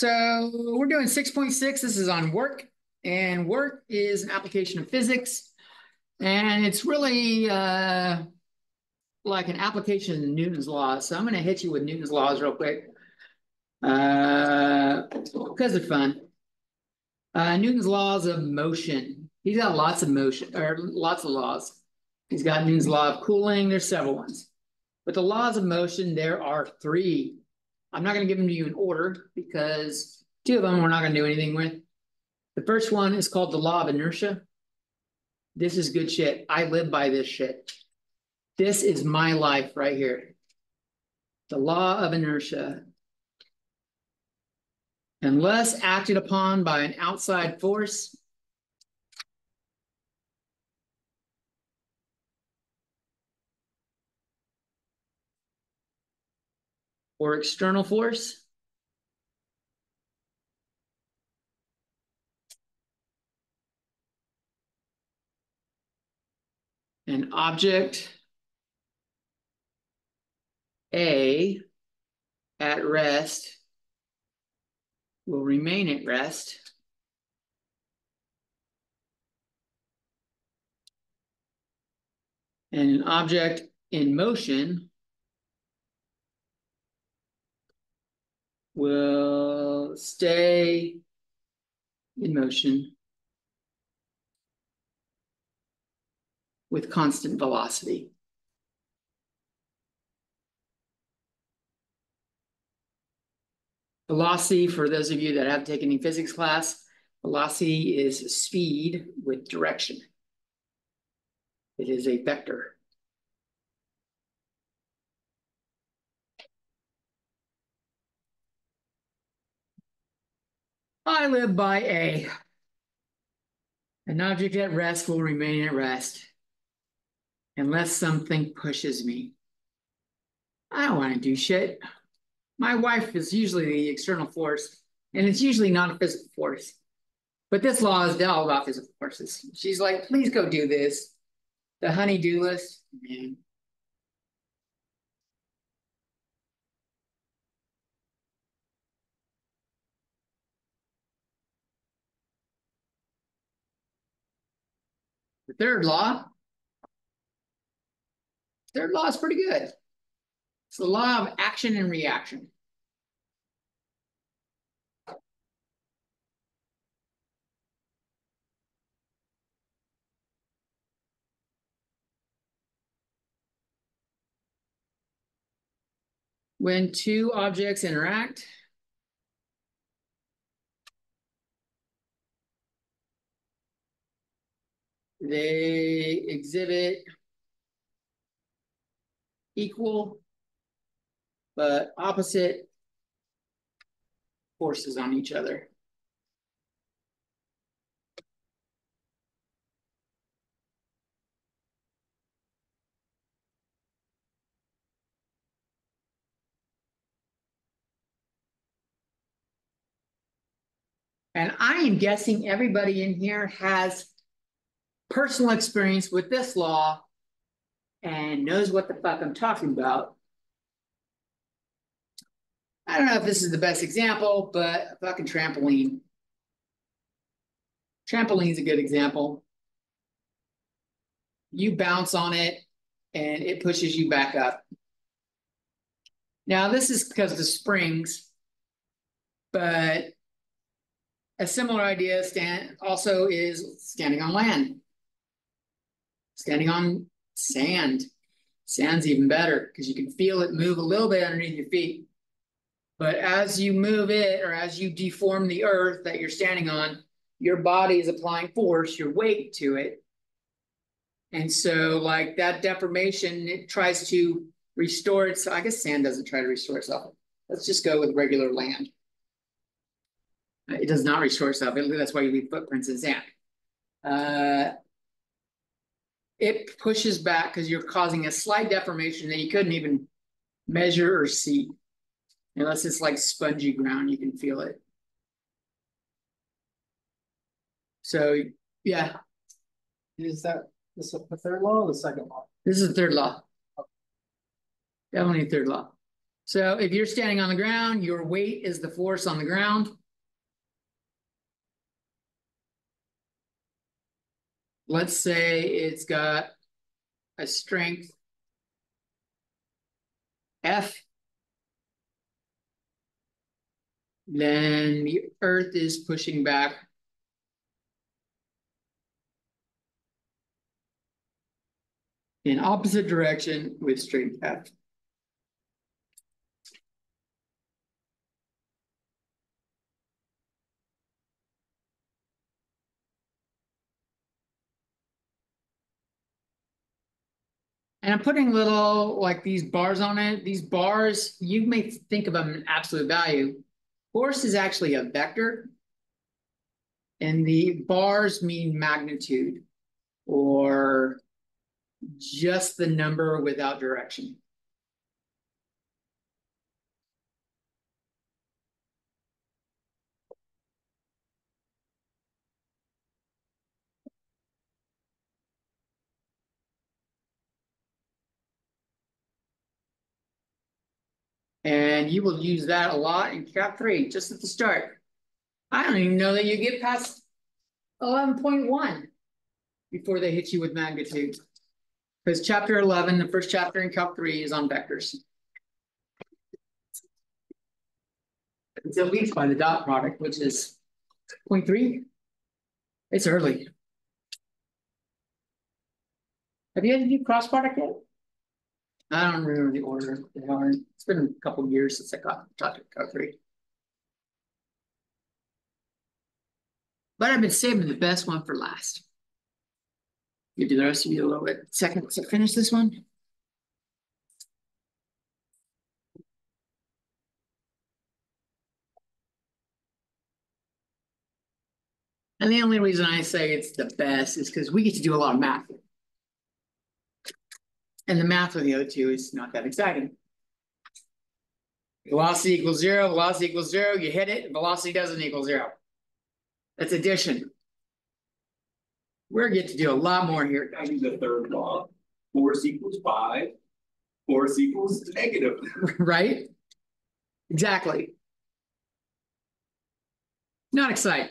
So we're doing 6.6. This is on work, and work is an application of physics, and it's really like an application of Newton's laws. So I'm going to hit you with Newton's laws real quick because they're fun. Newton's laws of motion. He's got lots of motion, or lots of laws. He's got Newton's law of cooling. There's several ones. But the laws of motion, there are three. I'm not going to give them to you in order because two of them we're not going to do anything with. The first one is called the law of inertia. This is good shit. I live by this shit. This is my life right here. The law of inertia. Unless acted upon by an outside force, or external force, an object A at rest will remain at rest and an object in motion will stay in motion with constant velocity. Velocity, for those of you that have taken any physics class, velocity is speed with direction. It is a vector. I live by A. An object at rest will remain at rest unless something pushes me. I don't want to do shit. My wife is usually the external force, and it's usually not a physical force. But this law is all about physical forces. She's like, please go do this. The honey-do list, man. The third law is pretty good. It's the law of action and reaction. When two objects interact, they exhibit equal but opposite forces on each other. And I am guessing everybody in here has personal experience with this law and knows what the fuck I'm talking about. I don't know if this is the best example, but a fucking trampoline. Trampoline's a good example. You bounce on it and it pushes you back up. Now, this is because of the springs, but a similar idea also is standing on land, standing on sand. Sand's even better because you can feel it move a little bit underneath your feet. But as you move it or as you deform the earth that you're standing on, your body is applying force, your weight to it. And so like that deformation, it tries to restore itself. I guess sand doesn't try to restore itself. Let's just go with regular land. It does not restore itself. That's why you leave footprints in sand. It pushes back because you're causing a slight deformation that you couldn't even measure or see. Unless it's like spongy ground, you can feel it. So, yeah. Is that the third law or the second law? This is the third law. Definitely a third law. So if you're standing on the ground, your weight is the force on the ground. Let's say it's got a strength F. Then the earth is pushing back in opposite direction with strength F. And I'm putting little like these bars on it. These bars, you may think of them in absolute value. Force is actually a vector, and the bars mean magnitude or just the number without direction. And you will use that a lot in Calc 3, just at the start. I don't even know that you get past 11.1 before they hit you with magnitude. Because chapter 11, the first chapter in Calc 3 is on vectors. It's at least by the dot product, which is 0.3. It's early. Have you had to do cross product yet? I don't remember the order they are. It's been a couple of years since I got taught to Calc 3. But I've been saving the best one for last. You do the rest of you a little bit second to finish this one. And the only reason I say it's the best is because we get to do a lot of math. And the math with the other two is not that exciting. Velocity equals zero, velocity equals zero, you hit it, velocity doesn't equal zero. That's addition. We're get to do a lot more here. I use the third law. Force equals 5. Force equals negative. Right? Exactly. Not exciting.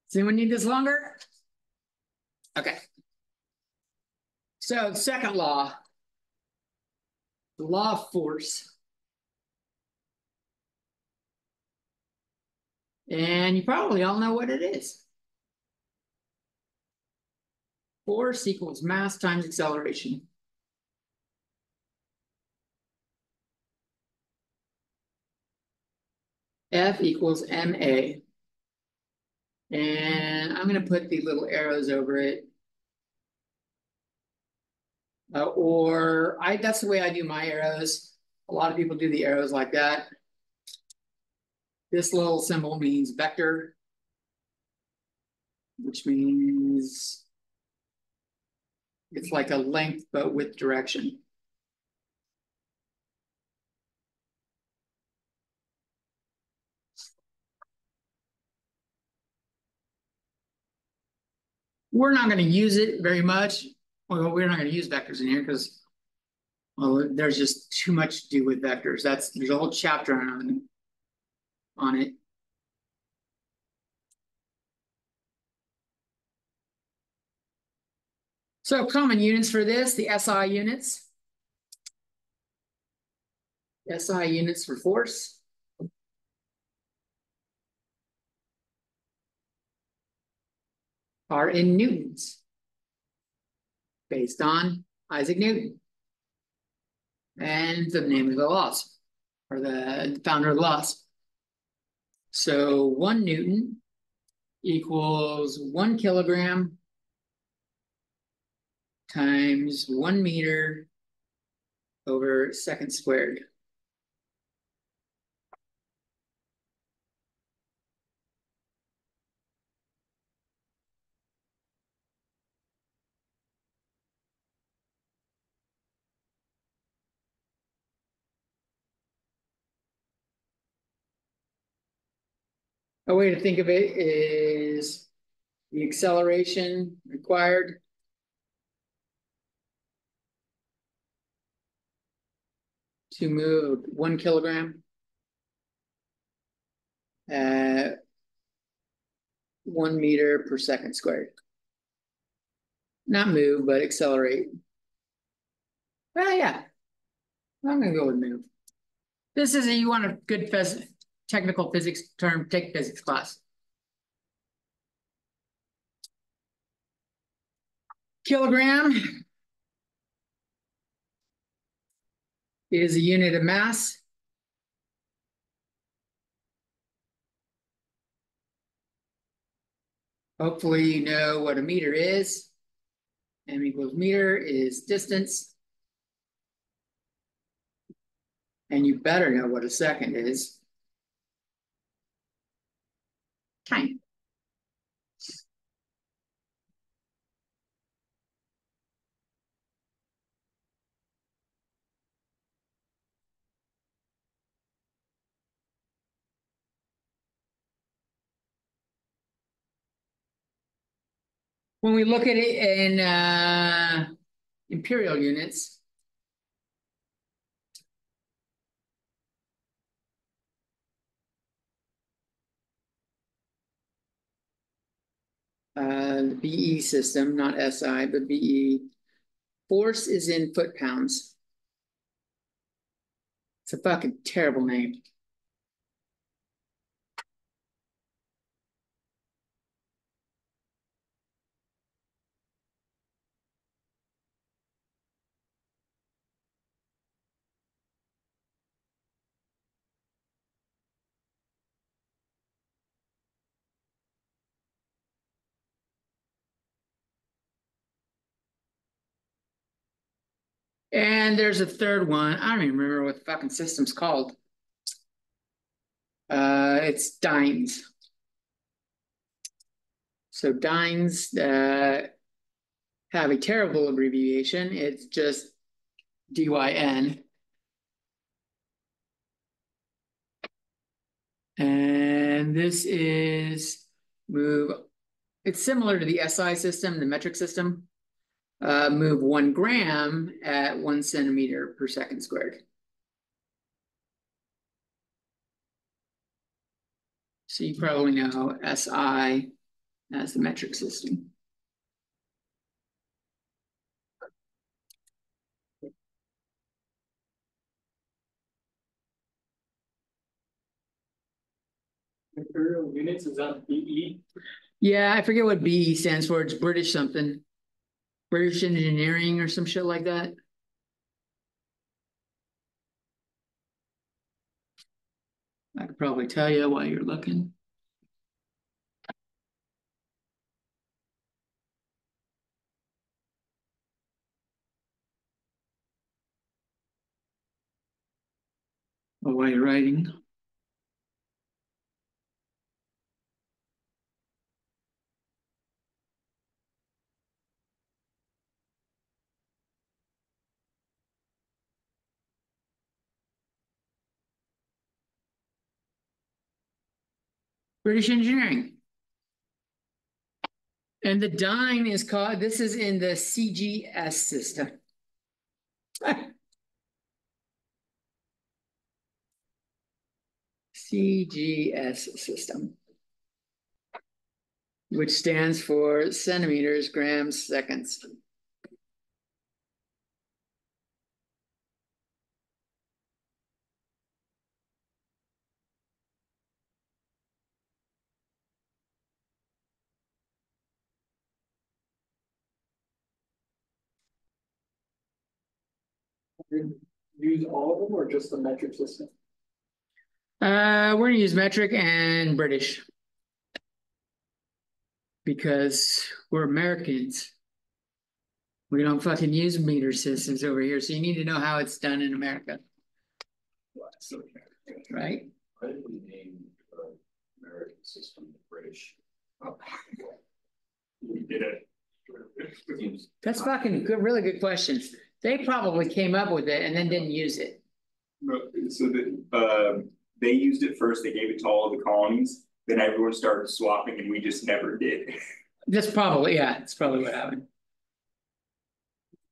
Does anyone need this longer? Okay. So second law, the law of force. And you probably all know what it is. Force equals mass times acceleration. F equals ma. And I'm going to put the little arrows over it. That's the way I do my arrows. A lot of people do the arrows like that. This little symbol means vector, which means it's like a length, but with direction. We're not going to use it very much. Well, we're not going to use vectors in here because, well, there's just too much to do with vectors. There's a whole chapter on it. So common units for this, the SI units. SI units for force. Are in newtons, based on Isaac Newton. And the name of the laws, or the founder of the laws. So 1 Newton equals 1 kilogram times 1 meter over second squared. A way to think of it is the acceleration required. To move 1 kilogram at 1 meter per second squared. Not move, but accelerate. Well, yeah, I'm gonna go with move. This is you want a good technical physics term, take physics class. Kilogram is a unit of mass. Hopefully you know what a meter is. M equals meter is distance. And you better know what a second is. Time. When we look at it in imperial units, the BE system, not SI, but BE, force is in foot-pounds. It's a fucking terrible name. And there's a third one. I don't even remember what the fucking system's called. It's dynes. So dynes have a terrible abbreviation. It's just DYN. And this is move. It's similar to the SI system, the metric system. Move 1 gram at 1 centimeter per second squared. So you probably know SI as the metric system. Imperial units, is that BE? Yeah, I forget what BE stands for. It's British something. British engineering or some shit like that. I could probably tell you while you're looking. Or while you're writing. British engineering. And the dyne is called, this is in the CGS system. CGS system, which stands for centimeters, grams, seconds. Use all of them or just the metric system? We're gonna use metric and British because we're Americans. We don't fucking use meter systems over here, so you need to know how it's done in America, right? Why did we name the American system the British? We did it. That's fucking good, really good question. They probably came up with it and then didn't use it. No, so they used it first. They gave it to all the colonies. Then everyone started swapping, and we just never did. That's probably, yeah, it's probably what happened.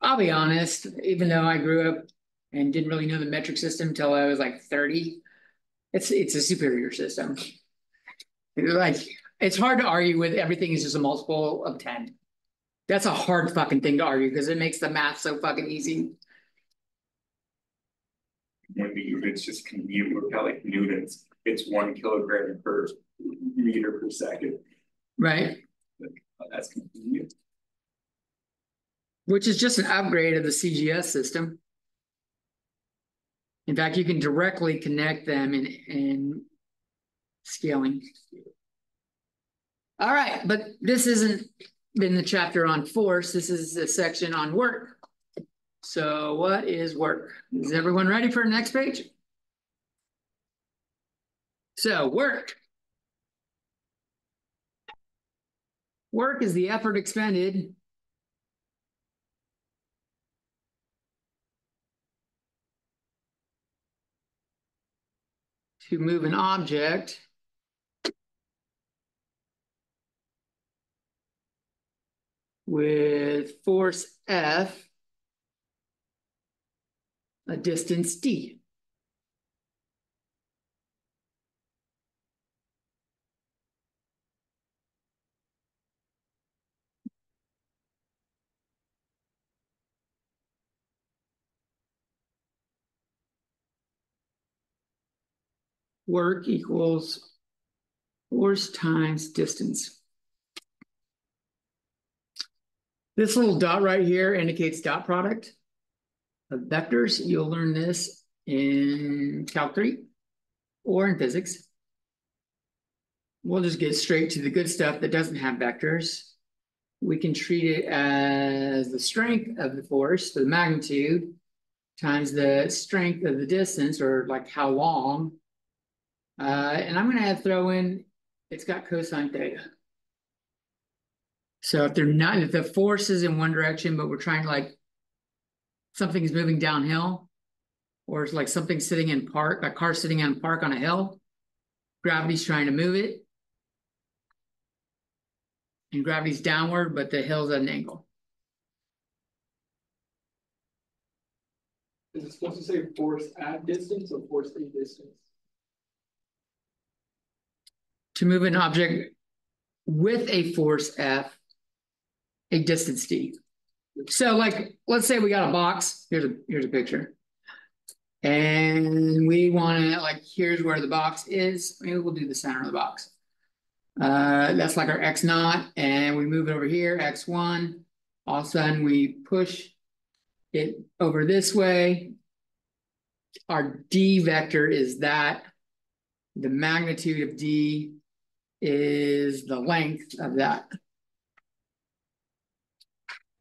I'll be honest, even though I grew up and didn't really know the metric system until I was like 30, it's a superior system. Like, it's hard to argue with everything is just a multiple of 10. That's a hard fucking thing to argue because it makes the math so fucking easy. When the units just commute, we're kind of like newtons, it's 1 kilogram per meter per second. Right. That's convenient. Which is just an upgrade of the CGS system. In fact, you can directly connect them in scaling. All right, but this isn't in the chapter on force. This is a section on work. So what is work? Is everyone ready for the next page? So work. Work is the effort expended to move an object with force F, a distance D. Work equals force times distance. This little dot right here indicates dot product of vectors. You'll learn this in Calc 3 or in physics. We'll just get straight to the good stuff that doesn't have vectors. We can treat it as the strength of the force, the magnitude, times the strength of the distance, or like how long. And I'm going to throw in, it's got cosine theta. So if they're not, if the force is in one direction, but we're trying to like, something is moving downhill, or it's like something sitting in park, a car sitting in park on a hill, gravity's trying to move it, and gravity's downward, but the hill's at an angle. Is it supposed to say force at distance or force in distance? To move an object with a force F, a distance D. So like, let's say we got a box. Here's a picture. And we want to, like, here's where the box is. Maybe we'll do the center of the box. That's like our X naught. And we move it over here, X1. All of a sudden we push it over this way. Our D vector is that. The magnitude of D is the length of that.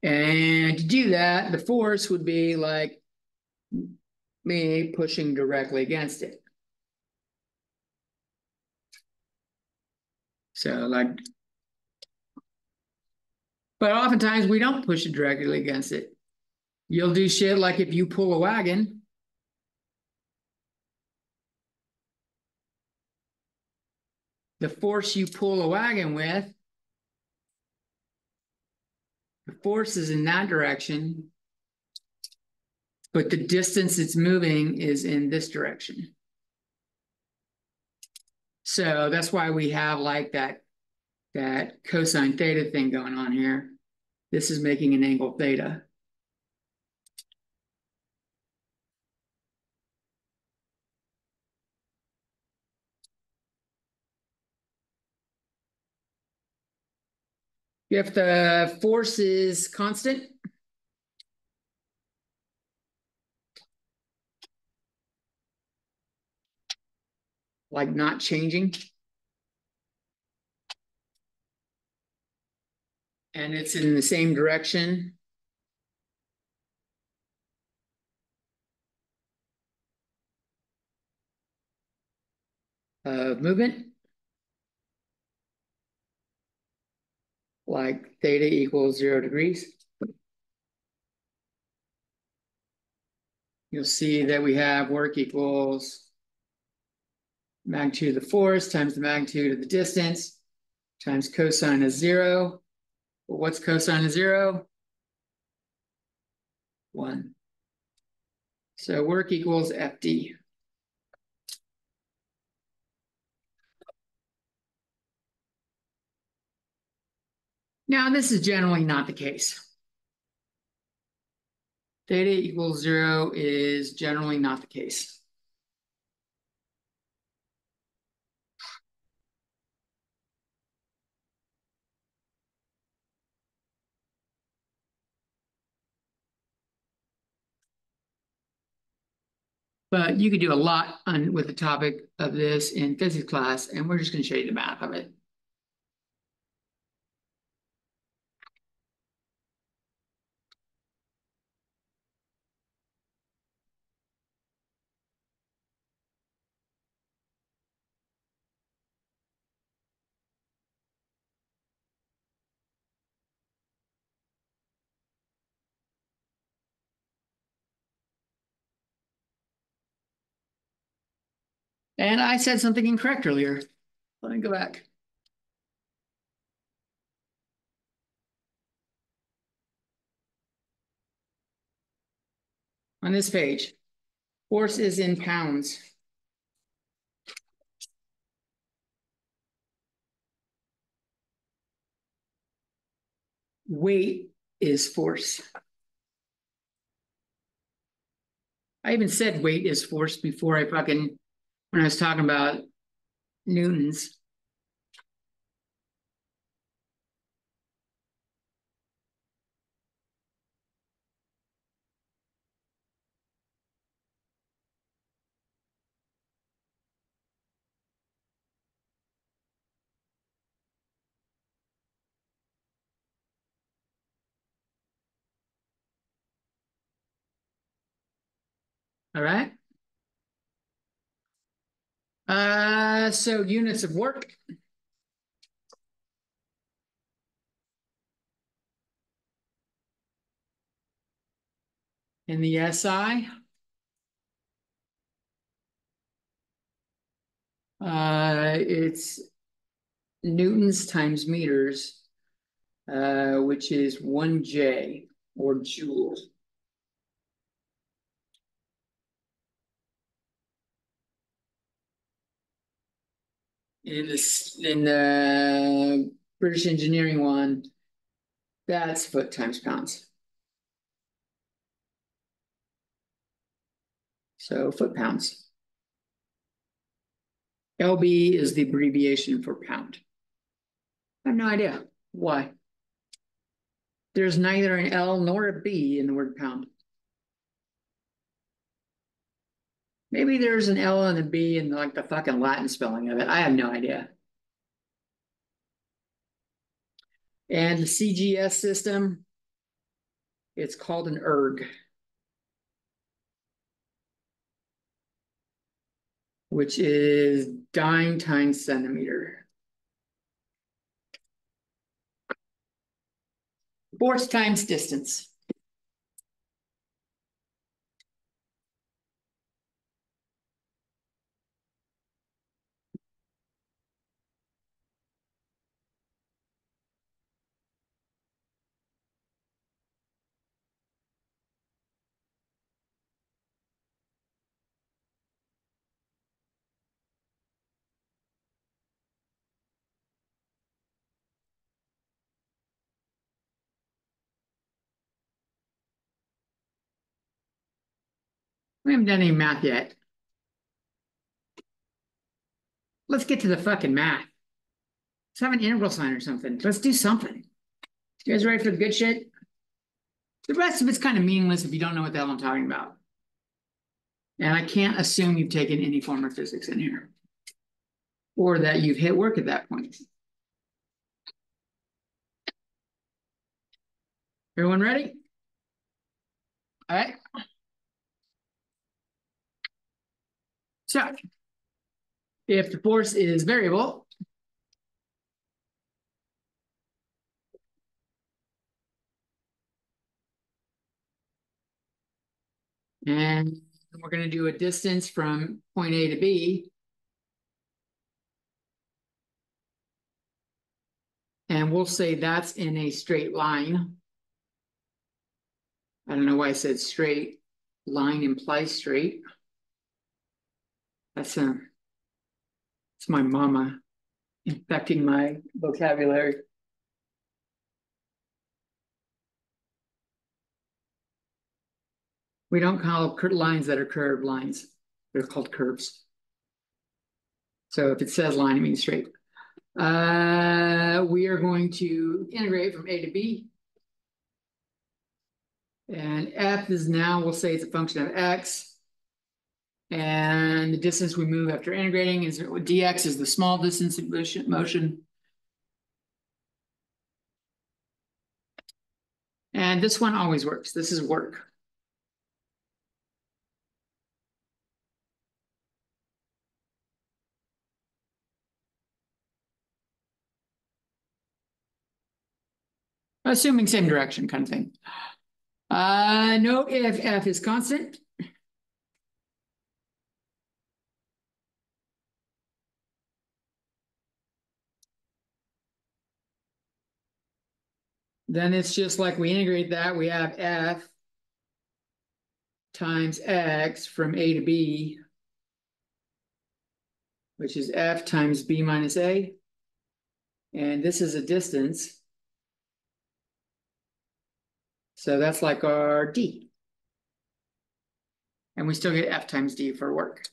And to do that, the force would be like me pushing directly against it. So like, but oftentimes we don't push it directly against it. You'll do shit like if you pull a wagon, the force you pull a wagon with, the force is in that direction, but the distance it's moving is in this direction. So that's why we have like that cosine theta thing going on here. This is making an angle theta. If the force is constant, like not changing, and it's in the same direction, of movement, like theta equals 0 degrees. You'll see that we have work equals magnitude of the force times the magnitude of the distance times cosine of 0 What's cosine of 0? 1. So work equals FD. Now, this is generally not the case. Theta equals 0 is generally not the case. But you could do a lot with the topic of this in physics class, and we're just going to show you the math of it. And I said something incorrect earlier. Let me go back. On this page, force is in pounds. Weight is force. I even said weight is force before when I was talking about newtons. All right. So units of work. In the SI, it's newtons times meters, which is 1J or joule. In the British engineering one, that's foot times pounds. So foot pounds. LB is the abbreviation for pound. I have no idea why. There's neither an L nor a B in the word pound. Maybe there's an L and a B in like the fucking Latin spelling of it. I have no idea. And the CGS system, it's called an erg, which is dyne times centimeter. Force times distance. We haven't done any math yet. Let's get to the fucking math. Let's have an integral sign or something. Let's do something. You guys ready for the good shit? The rest of it's kind of meaningless if you don't know what the hell I'm talking about. And I can't assume you've taken any form of physics in here, or that you've hit work at that point. Everyone ready? All right. So if the force is variable, and we're going to do a distance from point A to B, And we'll say that's in a straight line. I don't know why I said straight. Line implies straight. It's my mama infecting my vocabulary. We don't call lines that are curved lines. They're called curves. So if it says line, it means straight. We are going to integrate from A to B. And F is now, we'll say it's a function of X. And the distance we move after integrating is dx is the small distance motion. And this one always works. This is work. Assuming same direction kind of thing. Note if F is constant. Then it's just like we integrate that, we have F times X from A to B, which is F times B minus A. And this is a distance. So that's like our D. And we still get F times D for work.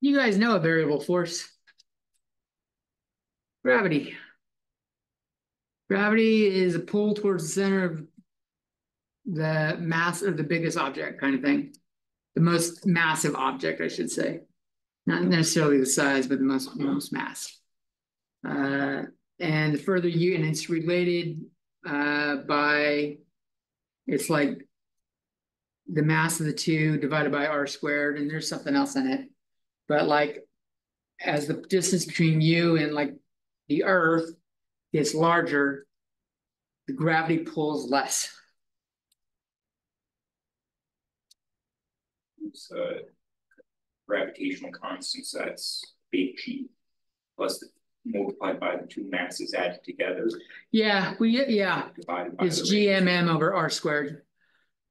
You guys know a variable force. Gravity. Gravity is a pull towards the center of the mass of the biggest object kind of thing. The most massive object, I should say. Not necessarily the size, but the most mass. And the further you, and it's related by, it's like the mass of the two divided by r squared, and there's something else in it. But like, as the distance between you and like the Earth gets larger, the gravity pulls less. It's gravitational constant, so that's big G plus multiplied by the two masses added together. Yeah, Divided by it's GMM over r squared.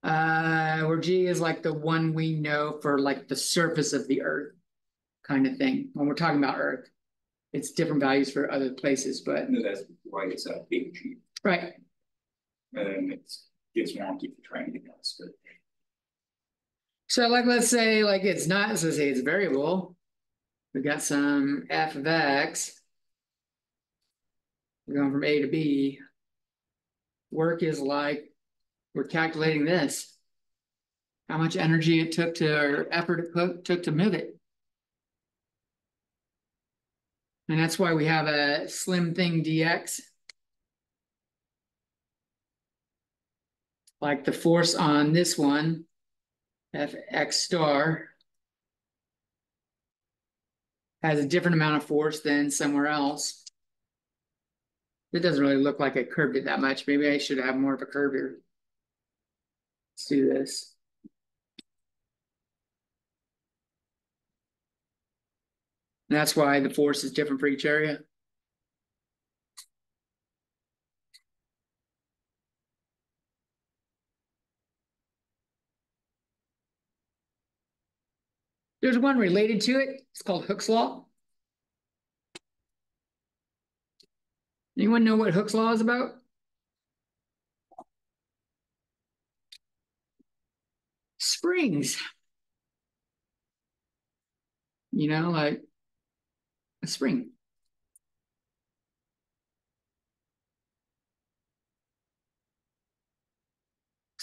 Where G is like the one we know for like the surface of the Earth kind of thing. When we're talking about Earth, it's different values for other places, but no, that's why it's a big G. Right. And it gets wonky if you're trying to get this. So like, let's say like it's not, let's say it's variable. We got some f of x. We're going from A to B. Work is like, we're calculating this. How much energy it took to, or effort it took to move it. And that's why we have a slim thing dx. Like the force on this one, Fx star, has a different amount of force than somewhere else. It doesn't really look like I curved it that much. Maybe I should have more of a curve here. Let's do this. And that's why the force is different for each area. There's one related to it. It's called Hooke's Law. Anyone know what Hooke's Law is about? Springs. You know, like a spring.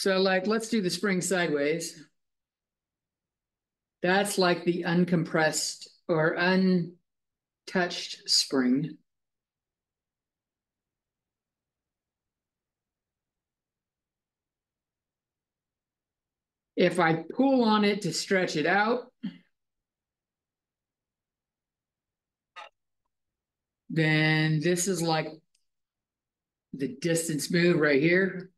So like, let's do the spring sideways. That's like the uncompressed or untouched spring. If I pull on it to stretch it out, then this is like the distance move right here.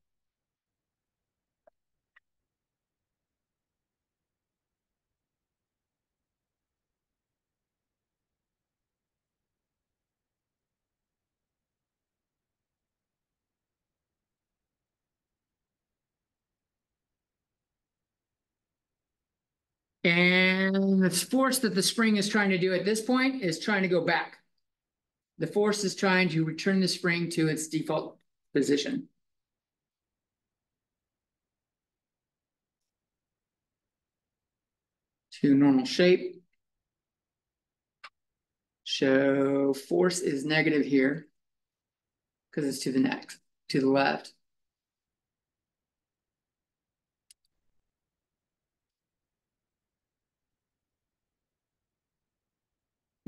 And the force that the spring is trying to do at this point is trying to go back. The force is trying to return the spring to its default position. To normal shape. So force is negative here because it's to the left.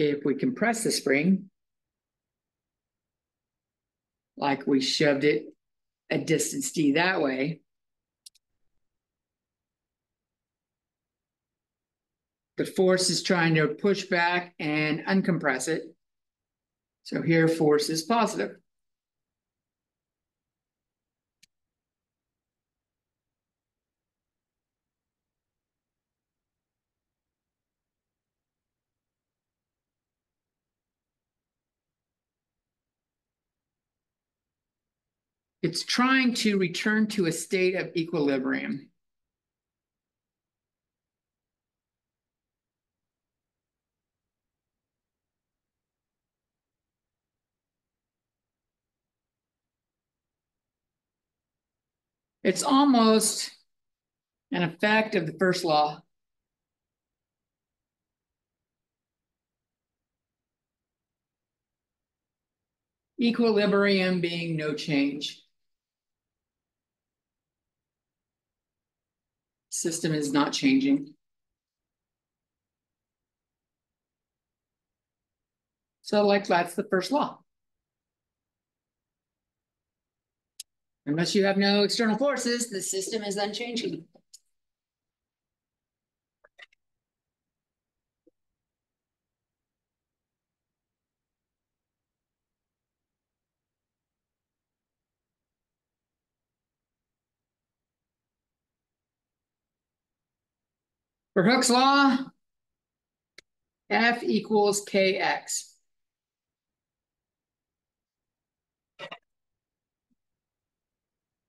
If we compress the spring, like we shoved it a distance d that way, the force is trying to push back and uncompress it. So here force is positive. It's trying to return to a state of equilibrium. It's almost an effect of the first law. Equilibrium being no change. System is not changing. So like that's the first law. Unless you have no external forces, the system is unchanging. For Hooke's law, F equals Kx.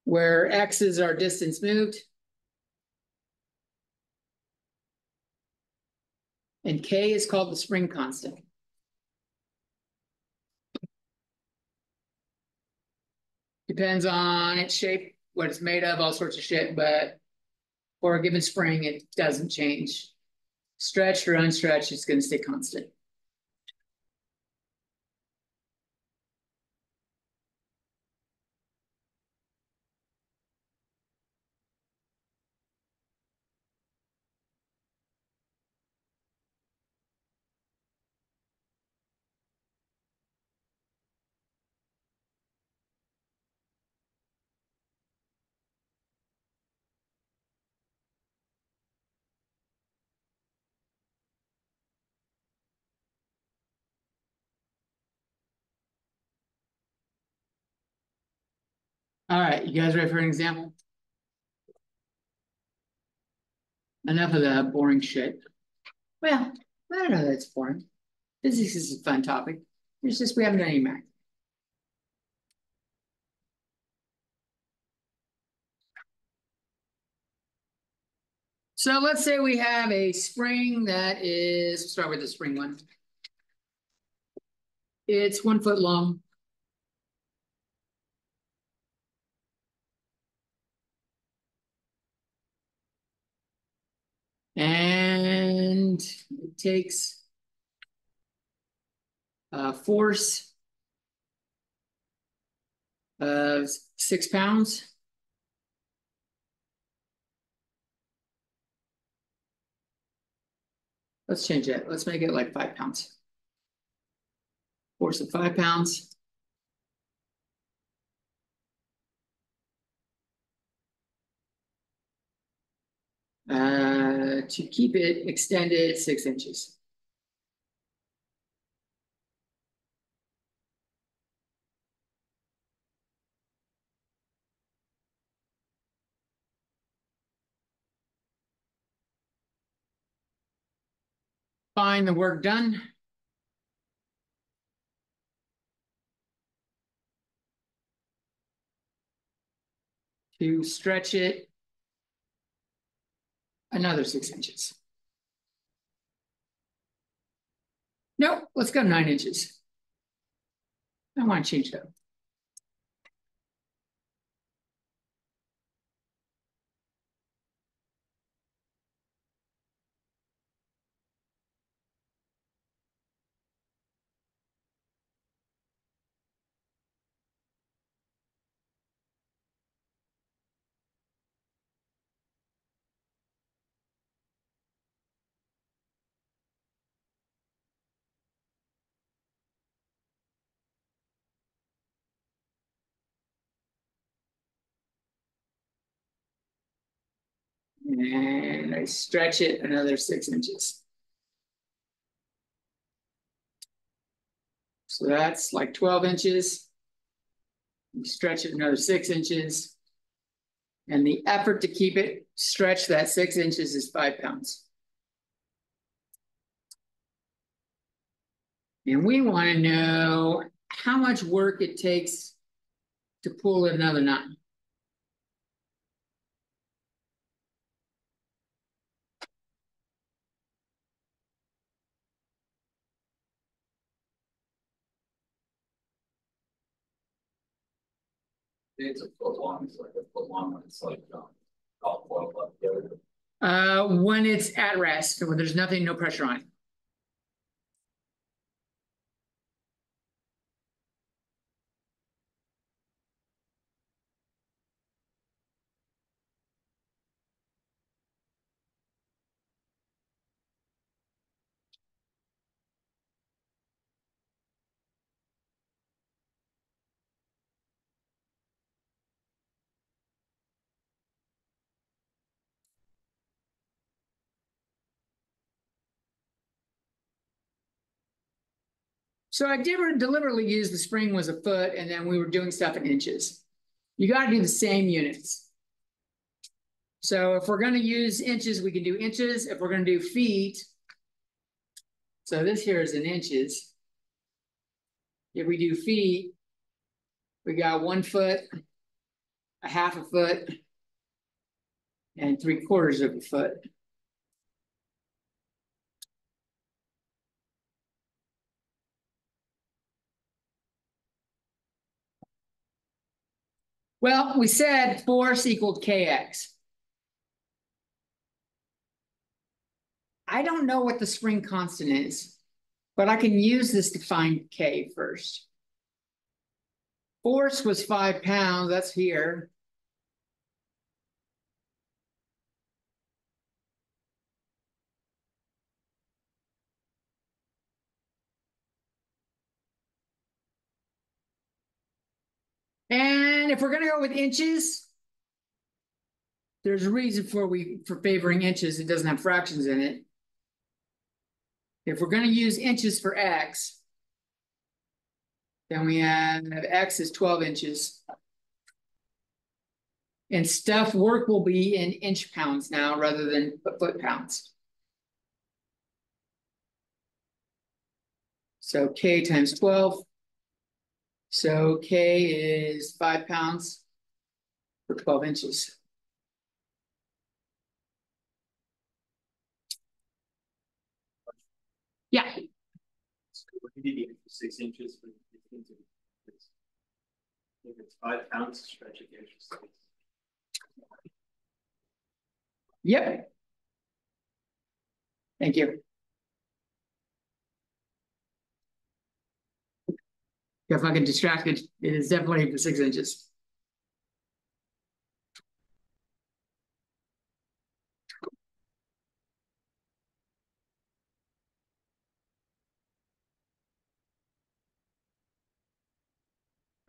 Where x is our distance moved. And K is called the spring constant. Depends on its shape, what it's made of, all sorts of shit, but for a given spring, it doesn't change. Stretched or unstretched, it's going to stay constant. All right, you guys ready for an example? Enough of the boring shit. Well, I don't know that it's boring. Physics is a fun topic. It's just we haven't done any math. So let's say we have a spring that is, start with the spring one. It's 1 foot long. And it takes a force of 6 pounds. Let's change it. Let's make it like 5 pounds. Force of 5 pounds. To keep it extended 6 inches. Find the work done. To stretch it another 6 inches. Nope, let's go 9 inches. I want to change that. And I stretch it another 6 inches. So that's like 12 inches. You stretch it another 6 inches. And the effort to keep it stretched that 6 inches is 5 pounds. And we want to know how much work it takes to pull another knot. It's a foot long, it's like a foot long, when it's like, all coiled up together. When it's at rest, when there's nothing, no pressure on it. So I deliberately used the spring was a foot, and then we were doing stuff in inches. You got to do the same units. So if we're going to use inches, we can do inches. If we're going to do feet, so this here is in inches. If we do feet, we got 1 foot, a half a foot, and 3/4 of a foot. Well, we said force equaled kx. I don't know what the spring constant is, but I can use this to find k first. Force was 5 pounds, that's here. And if we're going to go with inches, there's a reason for favoring inches. It doesn't have fractions in it. If we're going to use inches for x, then we have x is 12 inches. And work will be in inch pounds now rather than foot pounds. So k times 12. So k is 5 pounds for 12 inches. Yeah. What do you need 6 inches for 15 to if it's 5 pounds, stretch it the extra 6. Yep. Thank you. If I get distracted, it is definitely for 6 inches.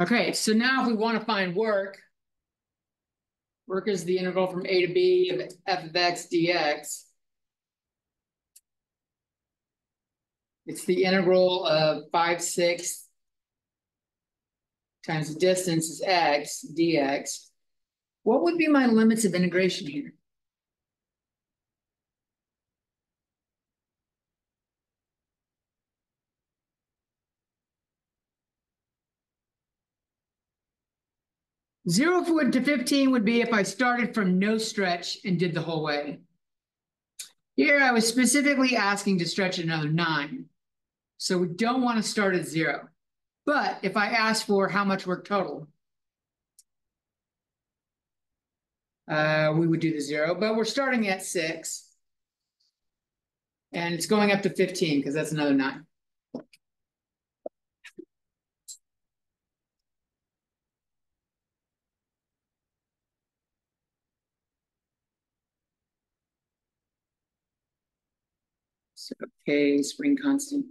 Okay, so now if we want to find work is the integral from a to b of f of x dx. It's the integral of 5/6 times the distance is x dx. What would be my limits of integration here? Zero to 15 would be if I started from no stretch and did the whole way. Here I was specifically asking to stretch another 9. So we don't want to start at 0. But if I ask for how much work total, we would do the 0, but we're starting at 6. And it's going up to 15 because that's another 9. So K spring constant.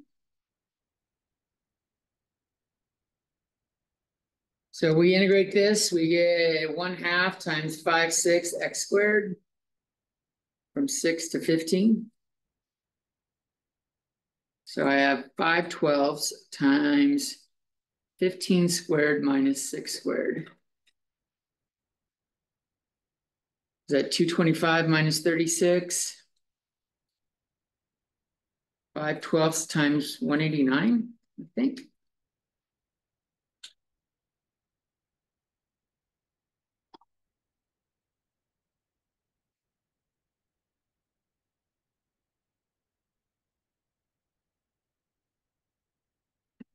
So we integrate this, we get 1/2 times 5/6 x squared from 6 to 15. So I have 5/12 times 15 squared minus 6 squared. Is that 225 minus 36? 5/12 times 189, I think.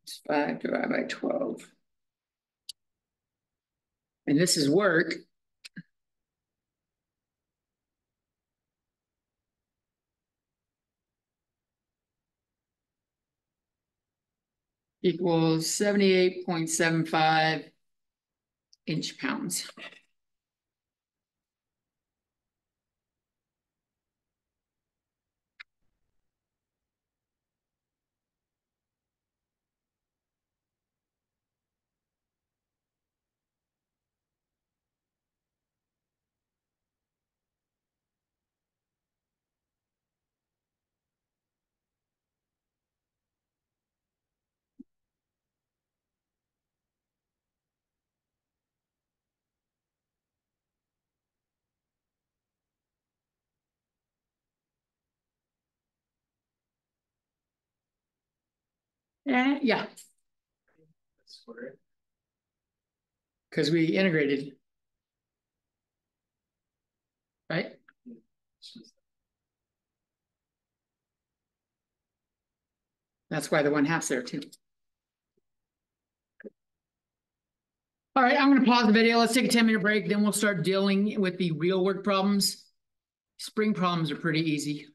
It's 5 divided by 12. And this is work. Equals 78.75 inch pounds. Yeah. Square. Because we integrated, right? That's why the 1/2's there too. All right, I'm going to pause the video. Let's take a 10-minute break. Then we'll start dealing with the real work problems. Spring problems are pretty easy.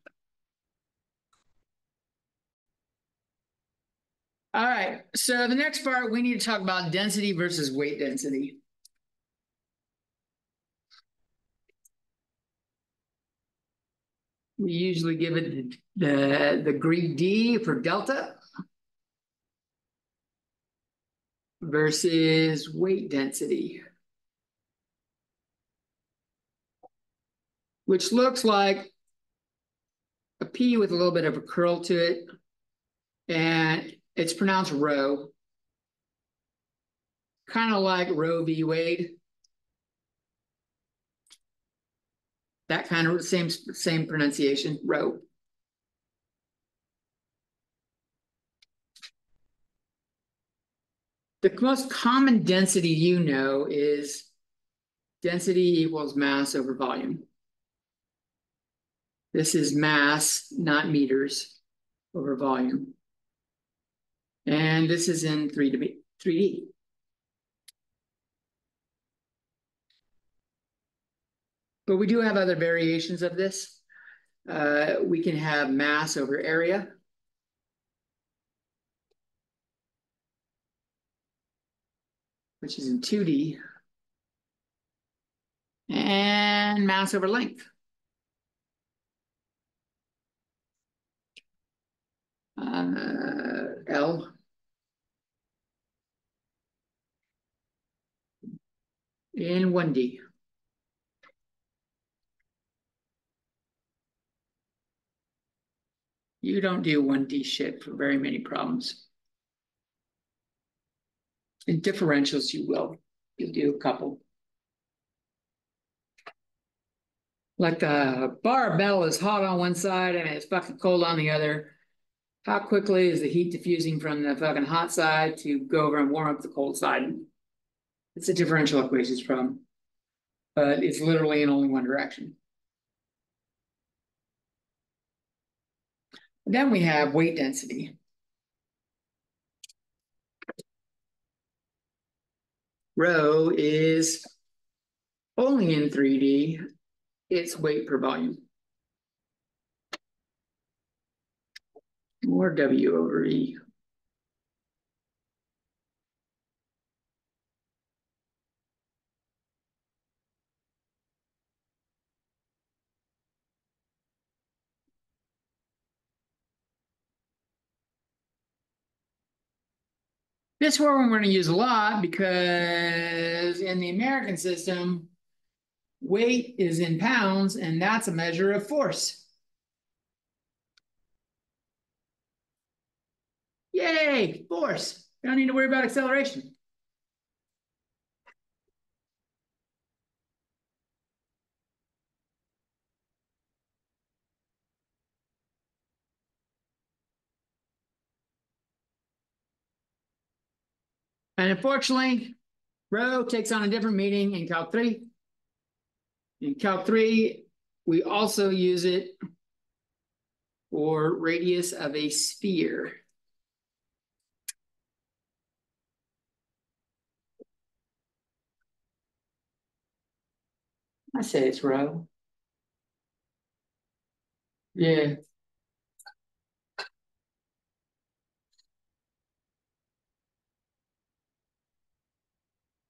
All right, so the next part, we need to talk about density versus weight density. We usually give it the Greek D for delta versus weight density, which looks like a P with a little bit of a curl to it, and it's pronounced rho, kind of like Roe v. Wade. That kind of same pronunciation, rho. The most common density you know is density equals mass over volume. This is mass, not meters, over volume. And this is in 3D. But we do have other variations of this. We can have mass over area. Which is in 2D. And mass over length. L. in 1D. You don't do 1D shit for very many problems. In differentials, you will. You'll do a couple. Like the bar of metal is hot on one side and it's fucking cold on the other. How quickly is the heat diffusing from the fucking hot side to go over and warm up the cold side? It's a differential equations problem, but it's literally in only one direction. Then we have weight density. Rho is only in 3D, it's weight per volume. Or W over E. This one we're going to use a lot because in the American system, weight is in pounds, and that's a measure of force. Yay, force. You don't need to worry about acceleration. And unfortunately, rho takes on a different meaning in Calc 3. In Calc 3, we also use it for radius of a sphere. I say it's rho. Yeah.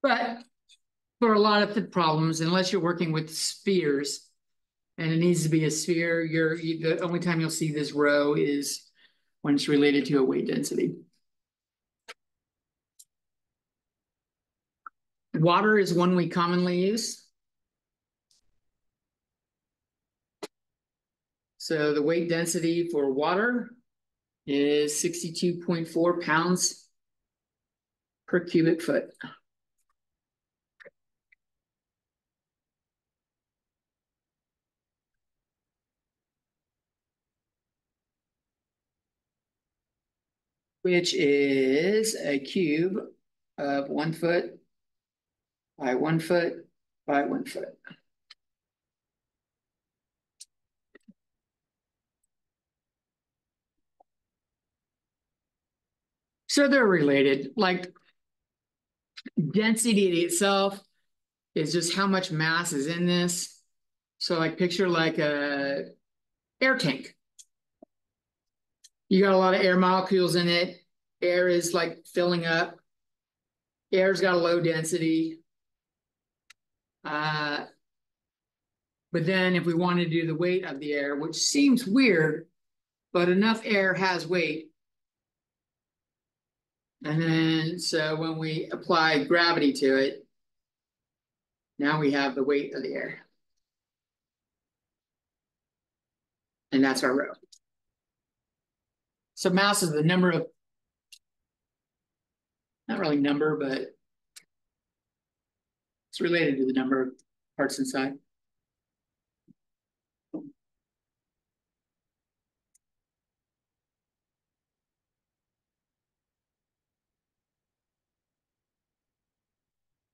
But for a lot of the problems, unless you're working with spheres, and it needs to be a sphere, the only time you'll see this rho is when it's related to a weight density. Water is one we commonly use. So the weight density for water is 62.4 pounds per cubic foot. Which is a cube of 1 foot by 1 foot by 1 foot. So they're related. Like density itself is just how much mass is in this. So like picture like a air tank. You got a lot of air molecules in it. Air is like filling up. Air's got a low density. But then if we want to do the weight of the air, which seems weird, but enough air has weight. And then, so when we apply gravity to it, now we have the weight of the air. And that's our rho. So mass is the number of, not really number, but it's related to the number of parts inside.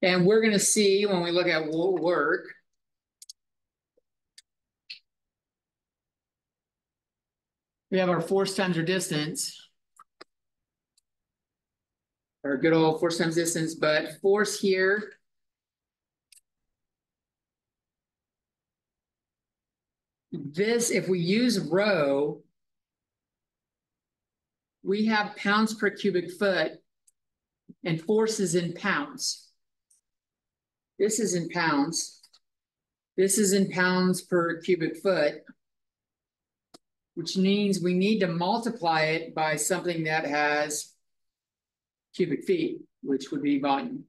And we're going to see when we look at work, we have our force times our distance, our good old force times distance, but force here this, if we use rho, we have pounds per cubic foot and force is in pounds. This is in pounds. This is in pounds per cubic foot, which means we need to multiply it by something that has cubic feet, which would be volume.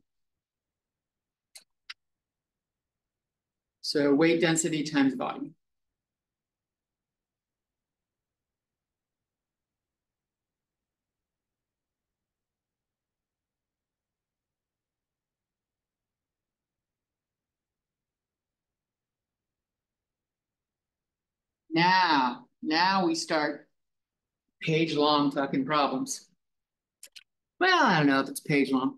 So weight density times volume. Now we start page long fucking problems. Well, I don't know if it's page long.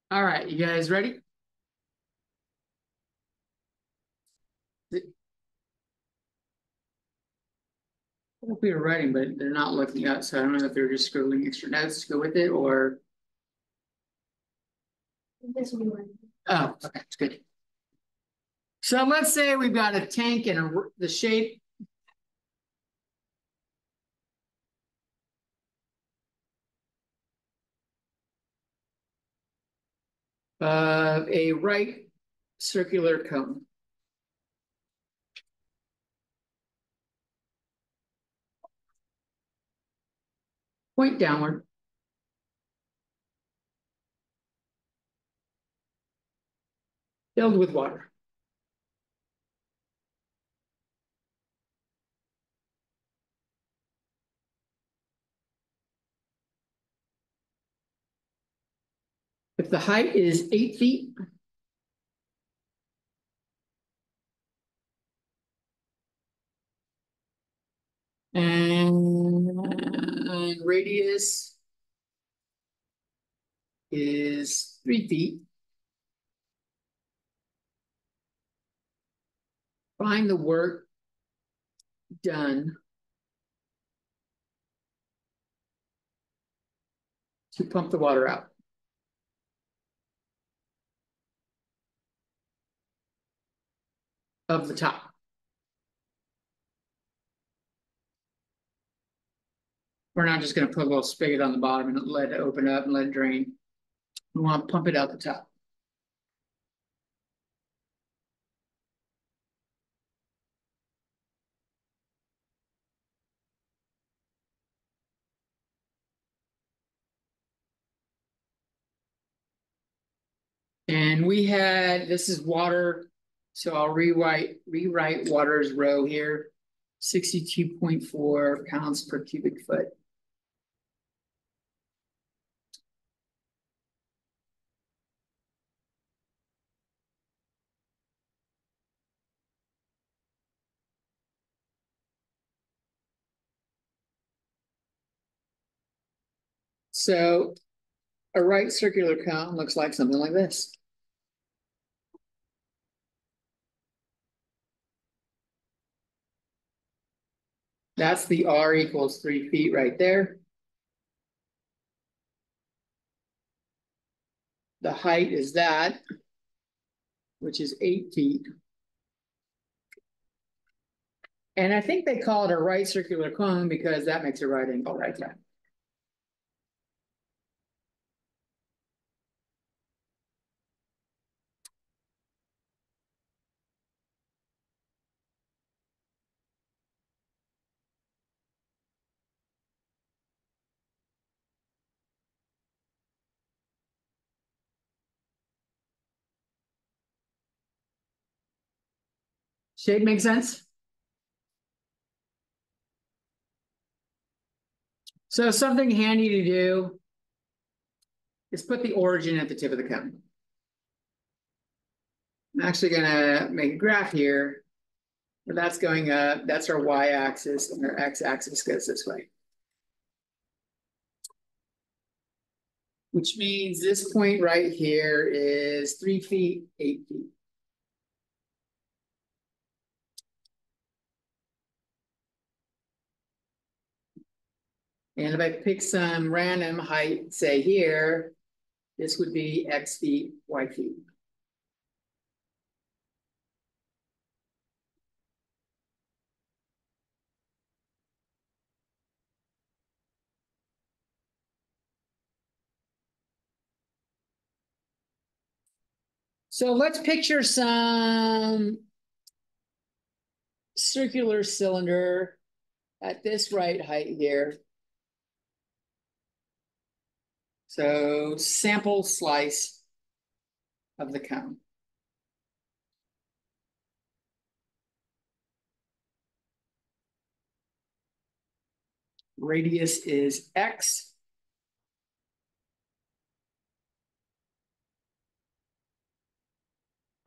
All right, you guys ready? I hope we were writing, but they're not looking up, so I don't know if they're just scribbling extra notes to go with it or. Oh, okay, that's good. So let's say we've got a tank and the shape of a right circular cone. Point downward. Filled with water. If the height is 8 feet, and radius is 3 feet, find the work done to pump the water out. Of the top. We're not just going to put a little spigot on the bottom and let it open up and let it drain. We want to pump it out the top. And we had, this is water, so I'll rewrite water's row here, 62.4 pounds per cubic foot. So a right circular cone looks like something like this. That's the R equals 3 feet right there. The height is that, which is 8 feet. And I think they call it a right circular cone because that makes a right angle right there. Shape makes sense? So something handy to do is put the origin at the tip of the cone. I'm actually gonna make a graph here. But that's going up, that's our y-axis, and our x-axis goes this way. Which means this point right here is 3 feet, 8 feet. And if I pick some random height, say here, This would be x feet, y feet. So let's picture some circular cylinder at this right height here. So sample slice of the cone. Radius is x.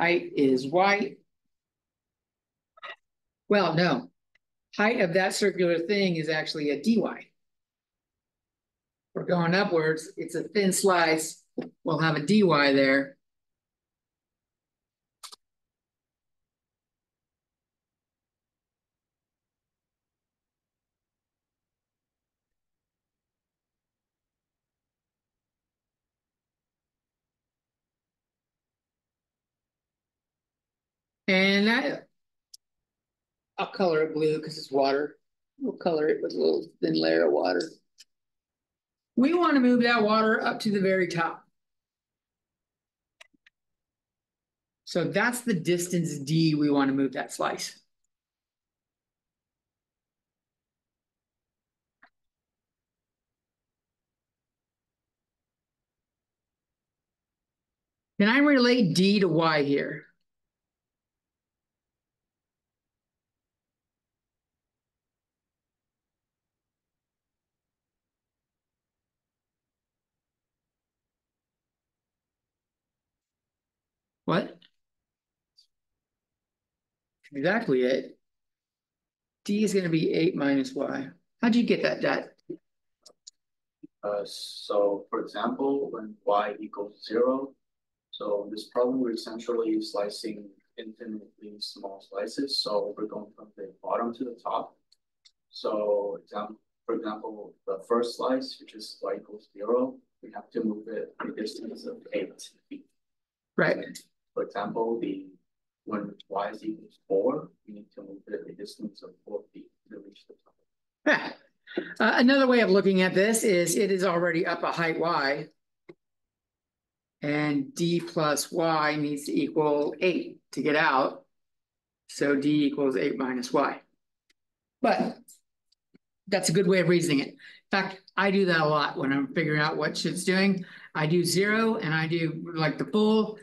Height is y. Well, no. Height of that circular thing is actually a dy. We're going upwards. It's a thin slice. We'll have a dy there. And I'll color it blue because it's water. We'll color it with a little thin layer of water. We want to move that water up to the very top. So that's the distance d we want to move that slice. Can I relate d to y here? What? Exactly it. D is going to be 8 minus y. How'd you get that, Dad? So for example, when y equals 0, so this problem we're essentially slicing infinitely small slices. So we're going from the bottom to the top. So for example, the first slice, which is y equals 0, we have to move it a distance of 8 feet. Right. For example, when y is equals 4, we need to move it a distance of 4 feet to reach the top. Yeah. Another way of looking at this is it is already up a height y, and d plus y needs to equal 8 to get out. So d equals 8 minus y. But that's a good way of reasoning it. In fact, I do that a lot when I'm figuring out what shit's doing. I do 0 and I do like the full,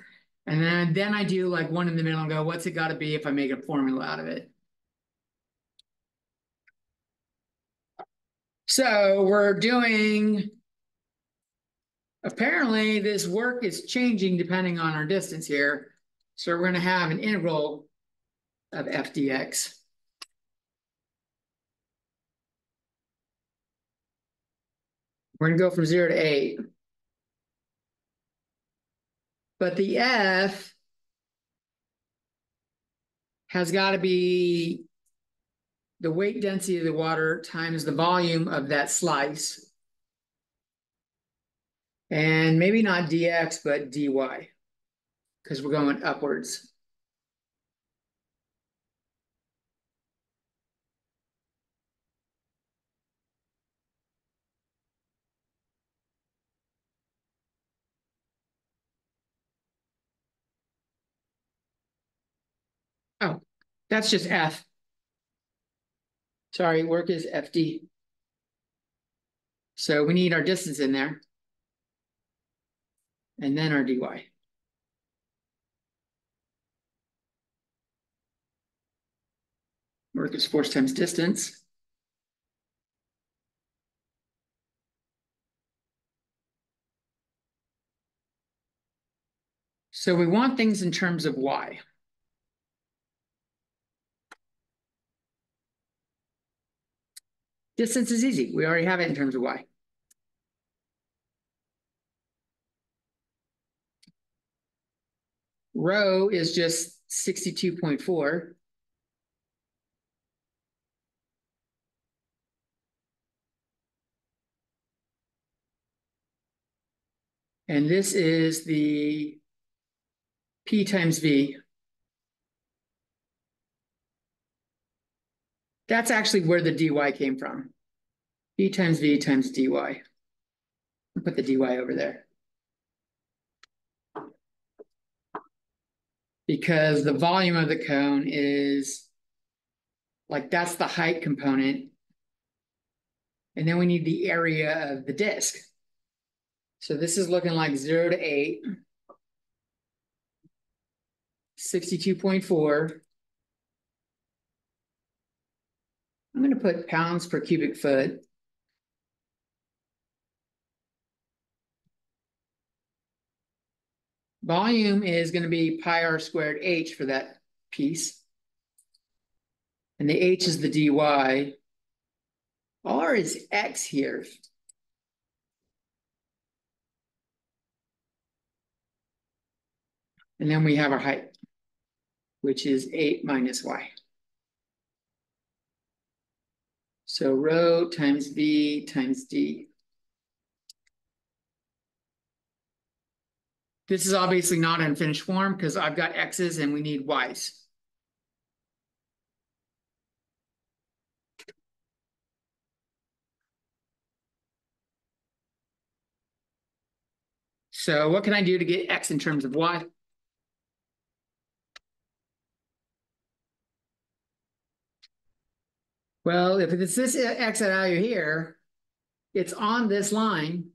and then I do like 1 in the middle and go, what's it got to be if I make a formula out of it? So we're doing, apparently this work is changing depending on our distance here. So we're going to have an integral of f dx. We're going to go from 0 to 8. But the f has got to be the weight density of the water times the volume of that slice. And maybe not dx, but dy, because we're going upwards. Oh, that's just f. Sorry, work is fd. So we need our distance in there. And then our dy. Work is force times distance. So we want things in terms of y. Distance is easy. We already have it in terms of y. Rho is just 62.4. And this is the P times V. That's actually where the dy came from. P times V times dy. I'll put the dy over there. Because the volume of the cone is, like, that's the height component. And then we need the area of the disk. So this is looking like 0 to 8. 62.4. I'm going to put pounds per cubic foot. Volume is going to be pi r squared h for that piece. And the h is the dy. R is x here. And then we have our height, which is 8 minus y. So rho times v times d. This is obviously not in finished form because I've got x's and we need y's. So what can I do to get x in terms of y? Well, if it's this x value here, it's on this line.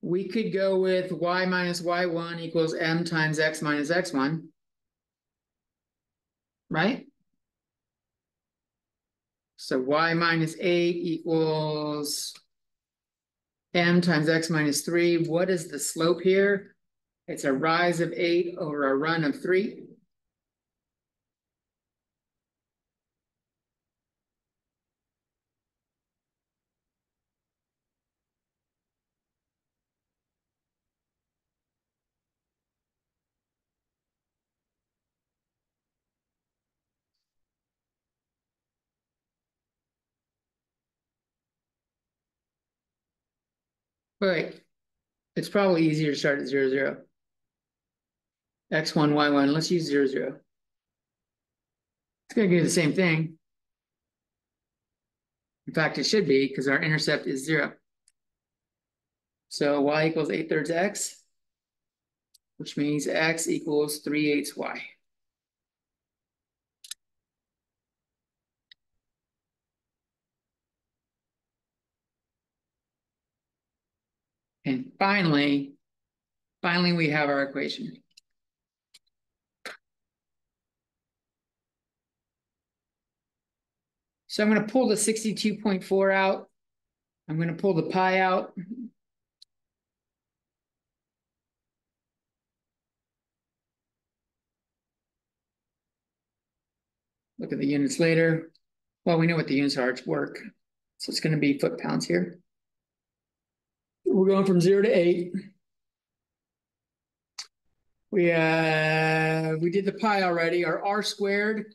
We could go with y minus y1 equals m times x minus x1. Right? So y minus 8 equals m times x minus 3. What is the slope here? It's a rise of 8 over a run of 3. But it's probably easier to start at 0, 0. x1, y1, let's use 0, 0. It's going to do the same thing. In fact, it should be because our intercept is 0. So y equals 8/3 x, which means x equals 3/8 y. And finally we have our equation. So I'm going to pull the 62.4 out. I'm going to pull the pi out. Look at the units later. Well, we know what the units are, it's work. So it's going to be foot-pounds here. We're going from 0 to 8. We did the pi already. Our r squared,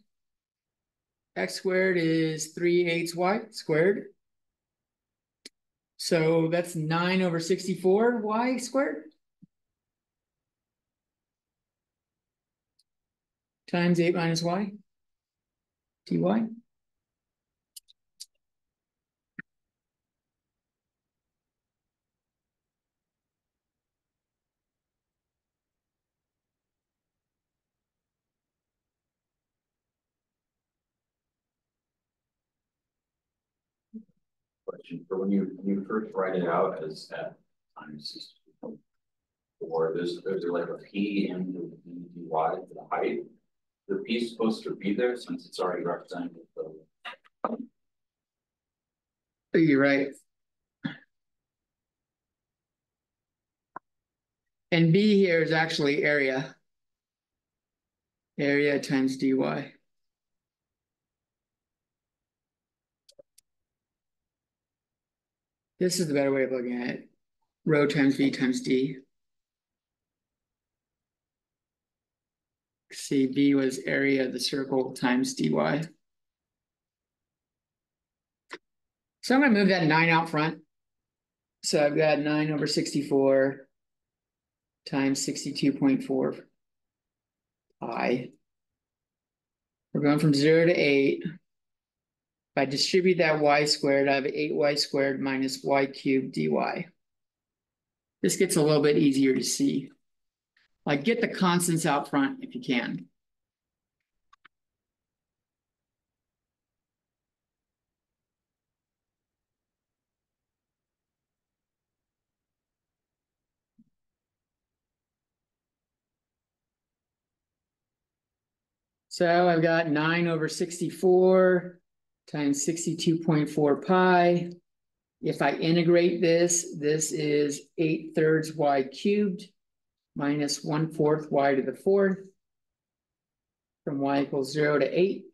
x squared is 3/8 y squared. So that's 9 over 64 y squared. Times 8 minus y, dy. Question for when you first write it out as f times 64, there's like a p and the dy for the height. The p is supposed to be there since it's already represented with the. You're right. And b here is actually area. Area times dy. This is the better way of looking at it. Rho times v times d. See, b was area of the circle times dy. So I'm going to move that 9 out front. So I've got 9/64 times 62.4 pi. We're going from 0 to 8. If I distribute that y squared, I have 8y squared minus y cubed dy. This gets a little bit easier to see. Like, get the constants out front if you can. So I've got 9/64 times 62.4 pi. If I integrate this, this is 8/3 y cubed minus 1/4 y to the 4th from y equals 0 to 8.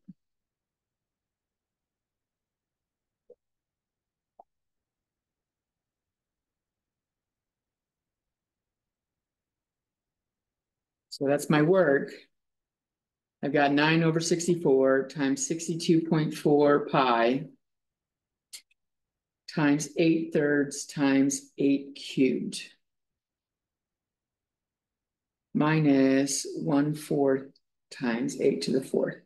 So that's my work. I've got 9/64 times 62.4 pi times 8/3 times 8 cubed minus 1/4 times 8 to the 4th.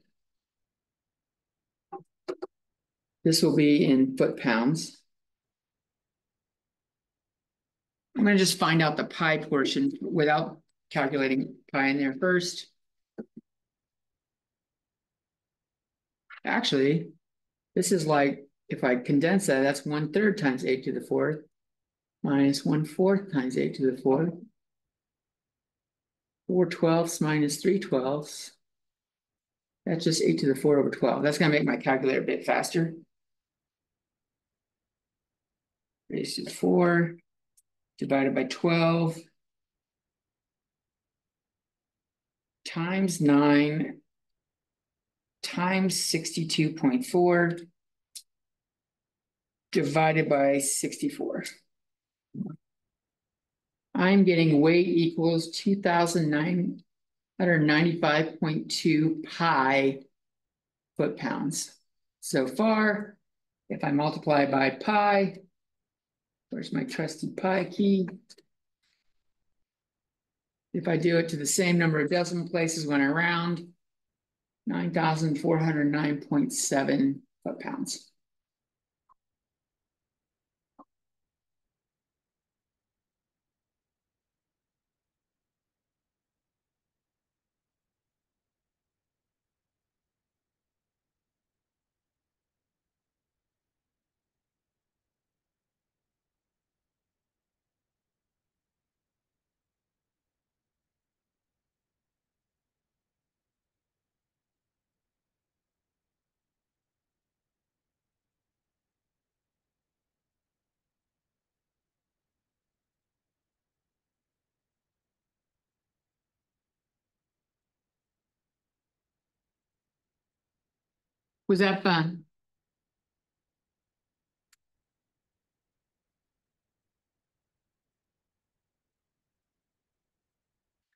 This will be in foot-pounds. I'm going to just find out the pi portion without calculating pi in there first. Actually, this is like, if I condense that, that's 1/3 times 8 to the 4th minus 1/4 times 8 to the 4th. 4/12 minus 3/12. That's just 8 to the 4 over 12. That's going to make my calculator a bit faster. Raised to the 4 divided by 12 times 9 times 62.4 divided by 64. I'm getting weight equals 2,995.2 pi foot-pounds. So far, if I multiply by pi, where's my trusty pi key? If I do it to the same number of decimal places when I round, 9,409.7 foot-pounds. Was that fun?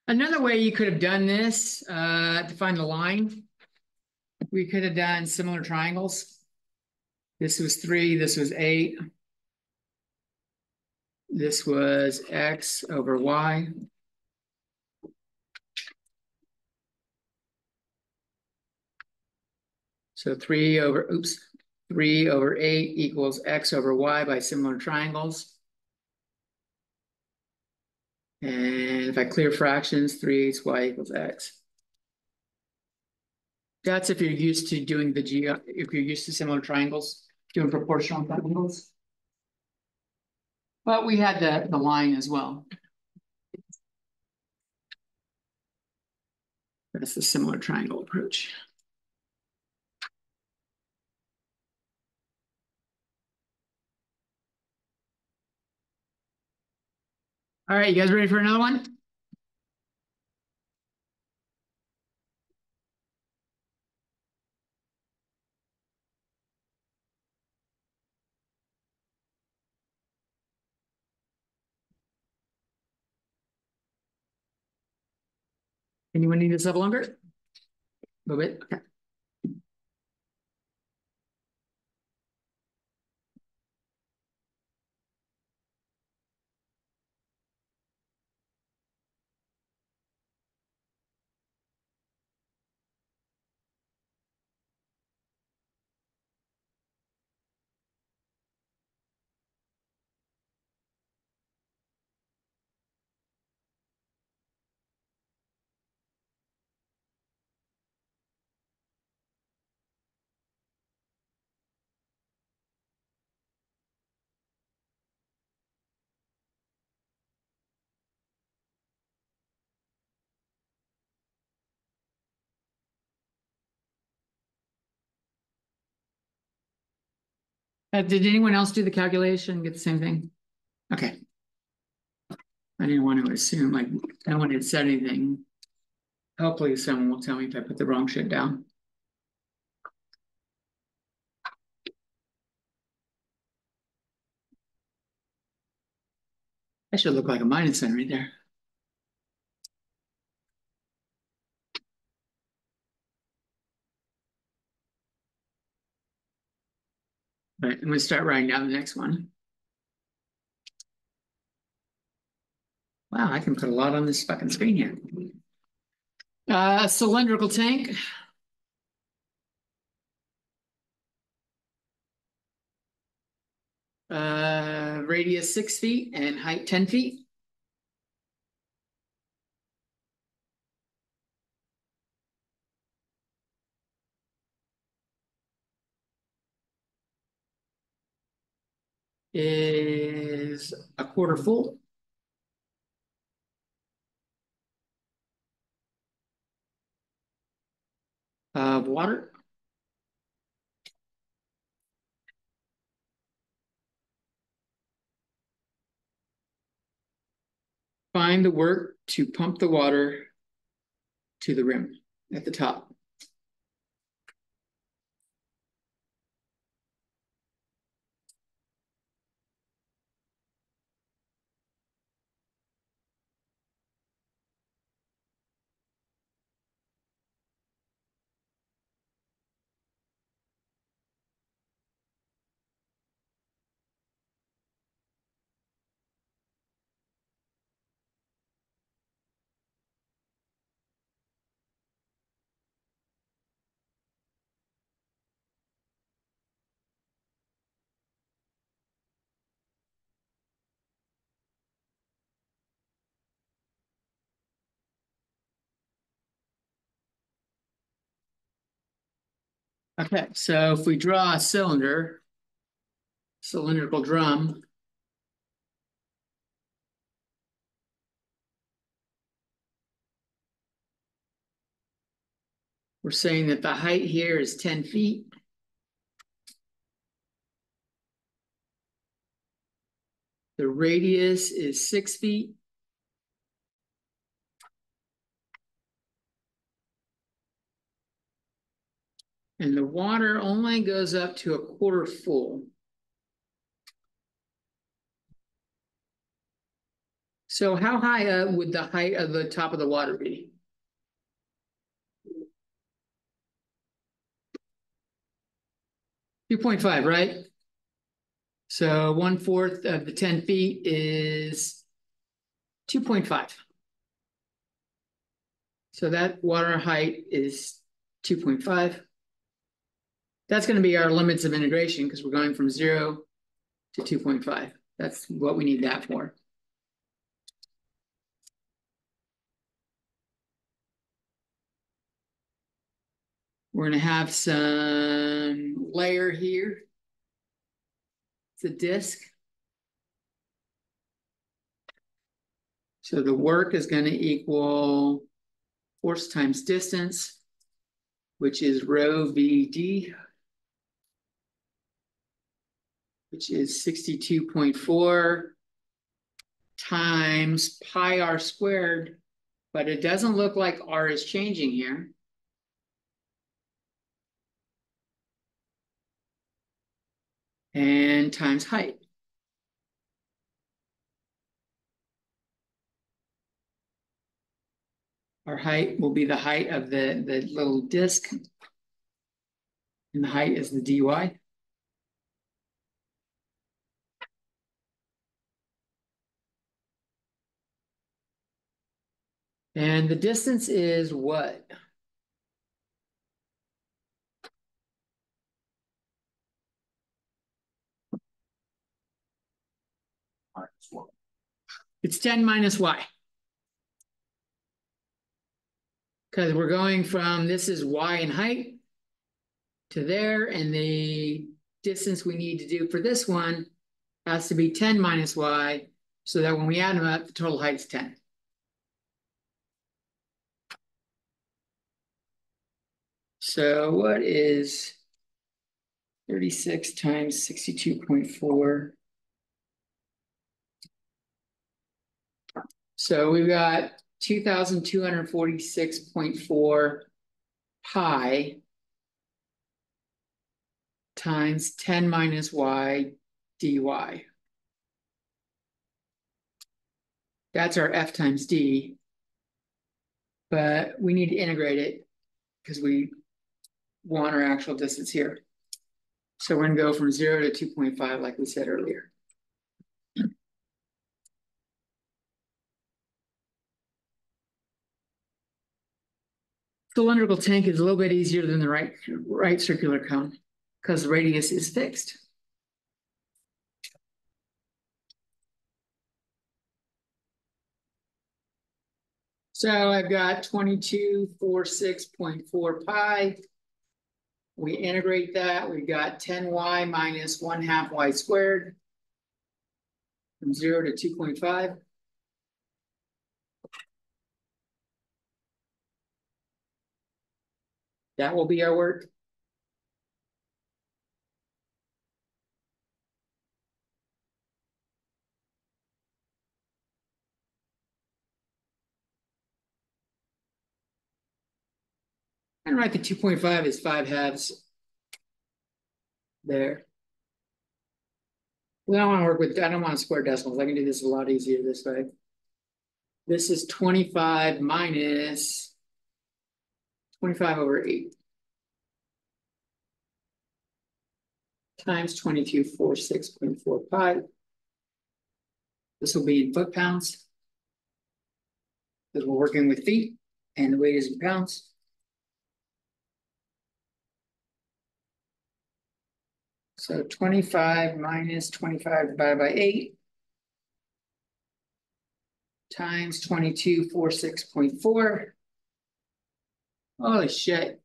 Another way you could have done this to find the line, we could have done similar triangles. This was 3, this was 8. This was x over y. So 3 over 8 equals x over y by similar triangles. And if I clear fractions, 3/8 y equals x. That's if you're used to doing if you're used to similar triangles, doing proportional triangles. But we had the line as well. That's the similar triangle approach. All right, you guys ready for another one? Anyone need this up longer? A little bit, okay. Did anyone else do the calculation, get the same thing? Okay. I didn't want to assume, like, no one had said anything. Hopefully someone will tell me if I put the wrong shit down. That should look like a minus sign right there. All right, I'm gonna start writing down the next one. Wow, I can put a lot on this fucking screen here. Cylindrical tank. Radius 6 feet and height 10 feet. Is a quarter full. Of water. Find the work to pump the water to the rim at the top. Okay, so if we draw a cylinder, cylindrical drum, we're saying that the height here is 10 feet. The radius is 6 feet. And the water only goes up to a quarter full. So how high up would the height of the top of the water be? 2.5, right? So 1/4 of the 10 feet is 2.5. So that water height is 2.5. That's going to be our limits of integration because we're going from 0 to 2.5. That's what we need that for. We're going to have some layer here. It's a disk. So the work is going to equal force times distance, which is rho VD, which is 62.4 times pi r squared, but it doesn't look like r is changing here. And times height. Our height will be the height of the little disk. And the height is the dy. And the distance is what? It's 10 minus y. Because we're going from, this is y in height to there, and the distance we need to do for this one has to be 10 minus y, so that when we add them up, the total height is 10. So what is 36 times 62.4. So we've got 2,246.4 pi times 10 minus y dy. That's our f times d. But we need to integrate it because we want our actual distance here. So we're going to go from 0 to 2.5 like we said earlier. Cylindrical tank is a little bit easier than the right circular cone because the radius is fixed. So I've got 2246.4 pi. We integrate that. We've got 10y minus 1/2 y squared from 0 to 2.5. That will be our work. And write the 2.5 as 5/2 there. We don't want to work with, I don't want to square decimals. I can do this a lot easier this way. This is 25 minus 25 over 8 times 2246.4 pi. This will be in foot pounds because we're working with feet and the weight is in pounds. So 25 minus 25 divided by 8 times 2246.4. Holy shit.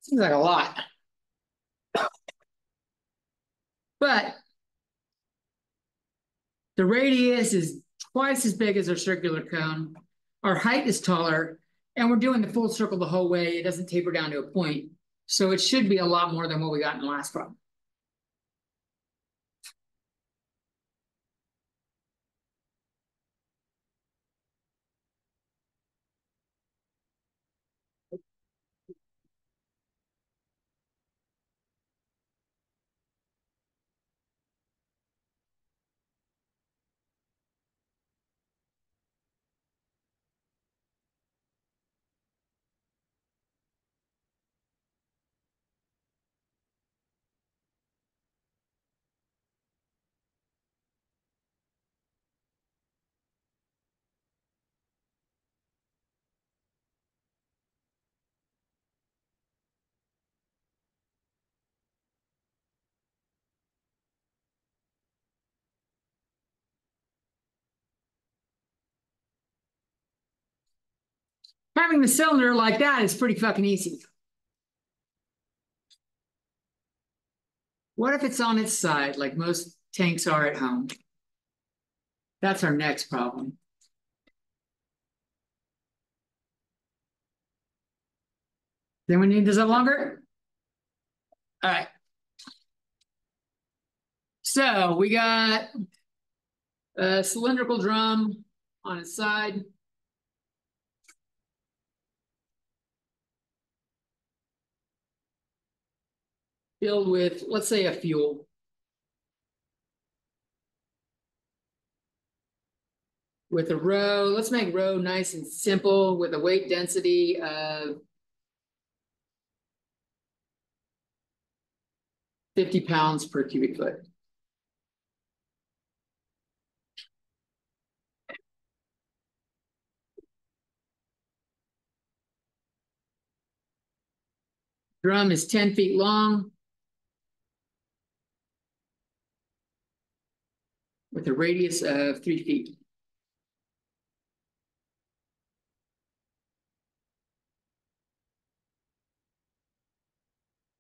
Seems like a lot. But the radius is twice as big as our circular cone. Our height is taller, and we're doing the full circle the whole way. It doesn't taper down to a point. So it should be a lot more than what we got in the last problem. Having the cylinder like that is pretty fucking easy. What if it's on its side, like most tanks are at home? That's our next problem. Then we need, does that longer? All right. So we got a cylindrical drum on its side. Filled with, let's say, a fuel. With a row, let's make row nice and simple with a weight density of 50 pounds per cubic foot. Drum is 10 feet long with a radius of 3 feet.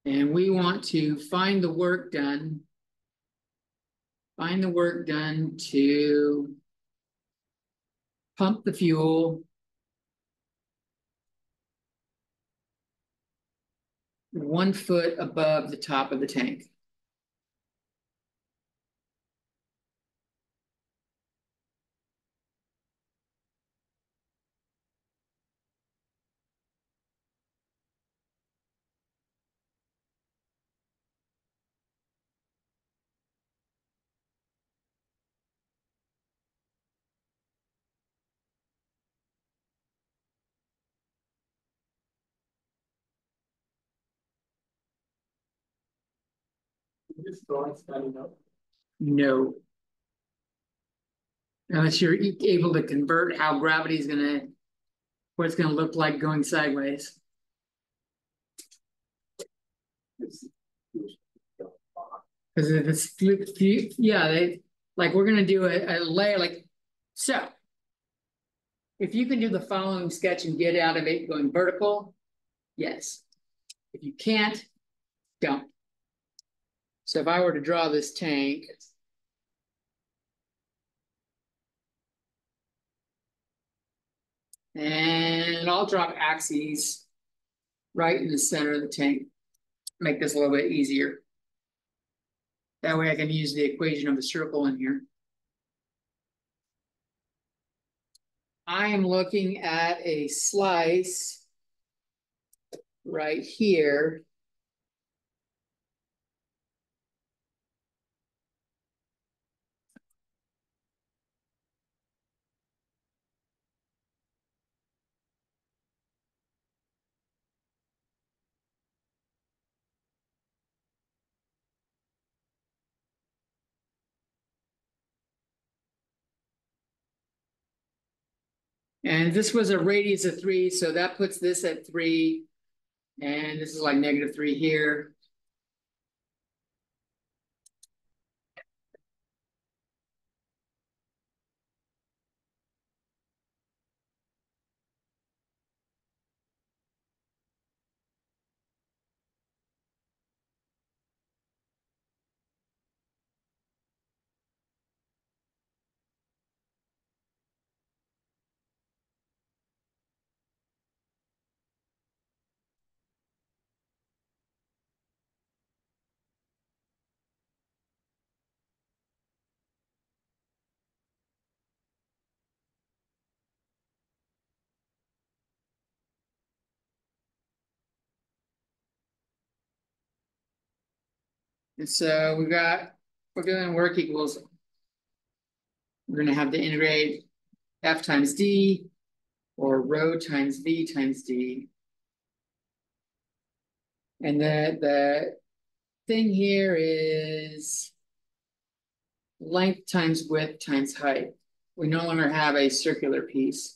And we want to find the work done. Find the work done to pump the fuel. 1 foot above the top of the tank. This drawing standing up. No. Unless you're able to convert how gravity is gonna, what it's gonna look like going sideways. Because if it's, yeah, they, like we're gonna do a layer like, so. If you can do the following sketch and get out of it going vertical, yes. If you can't, don't. So if I were to draw this tank, and I'll drop axes right in the center of the tank, make this a little bit easier. That way I can use the equation of the circle in here. I am looking at a slice right here. And this was a radius of 3, so that puts this at 3. And this is like -3 here. And so we're doing work equals, we're gonna have to integrate F times D or rho times V times D. And the thing here is length times width times height. We no longer have a circular piece.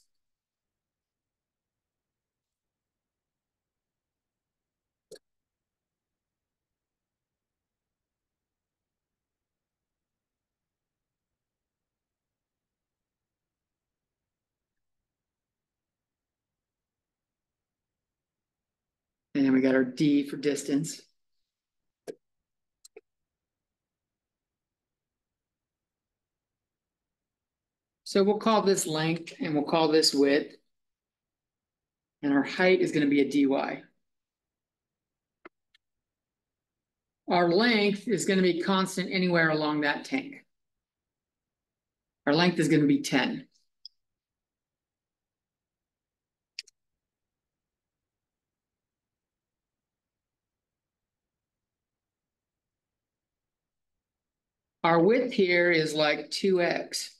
And then we got our D for distance. So we'll call this length and we'll call this width. And our height is going to be a dy. Our length is going to be constant anywhere along that tank. Our length is going to be 10. Our width here is like 2x.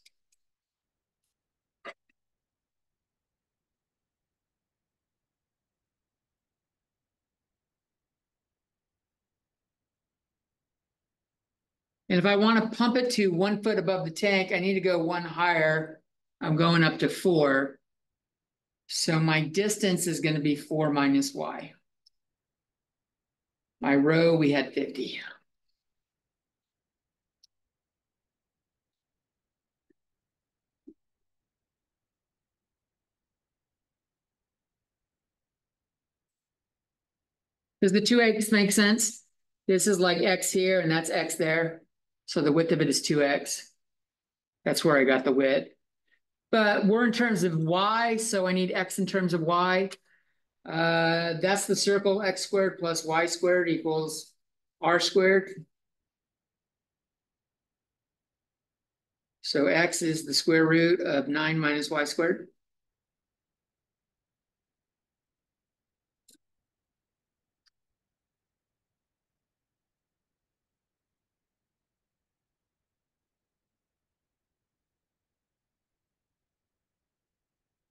And if I want to pump it to 1 foot above the tank, I need to go 1 higher. I'm going up to 4. So my distance is going to be 4 minus y. My rho, we had 50. Does the 2x make sense? This is like x here and that's x there. So the width of it is 2x. That's where I got the width. But we're in terms of y, so I need x in terms of y. That's the circle, x squared plus y squared equals r squared. So x is the square root of 9 minus y squared.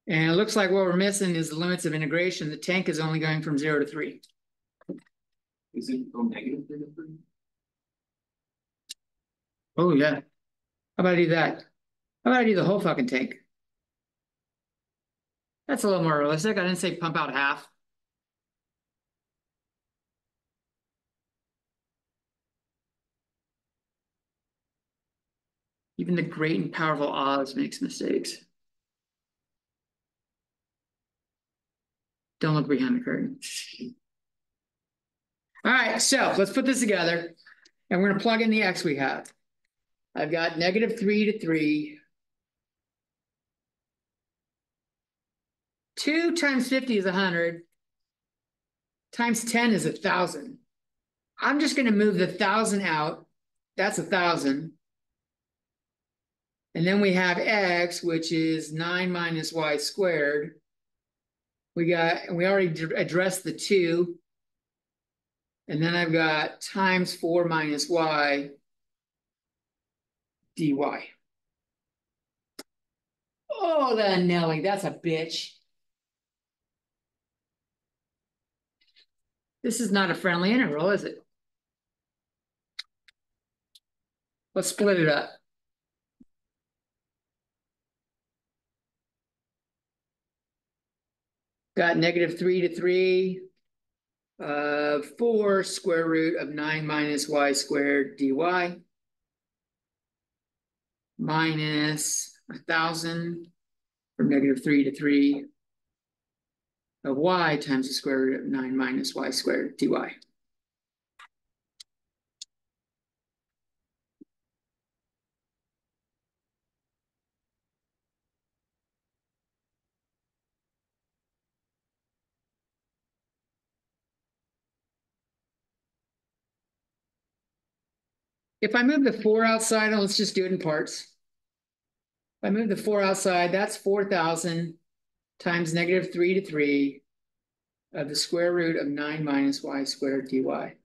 And it looks like what we're missing is the limits of integration. The tank is only going from 0 to 3. Is it go negative 3 to 3? Oh, yeah. How about I do that? How about I do the whole fucking tank? That's a little more realistic. I didn't say pump out half. Even the great and powerful Oz makes mistakes. Don't look behind the curtain. All right, so let's put this together. And we're going to plug in the x we have. I've got negative 3 to 3. 2 times 50 is 100. Times 10 is 1,000. I'm just going to move the 1,000 out. That's 1,000. And then we have x, which is 9 minus y squared. We already addressed the 2. And then I've got times 4 minus y dy. Oh, that Nelly, that's a bitch. This is not a friendly integral, is it? Let's split it up. Got negative 3 to 3. 4 square root of 9 minus y squared dy minus 1,000 from negative 3 to 3 of y times the square root of 9 minus y squared dy. If I move the 4 outside, let's just do it in parts. If I move the 4 outside, that's 4,000 times negative 3 to 3 of the square root of 9 minus y squared dy. I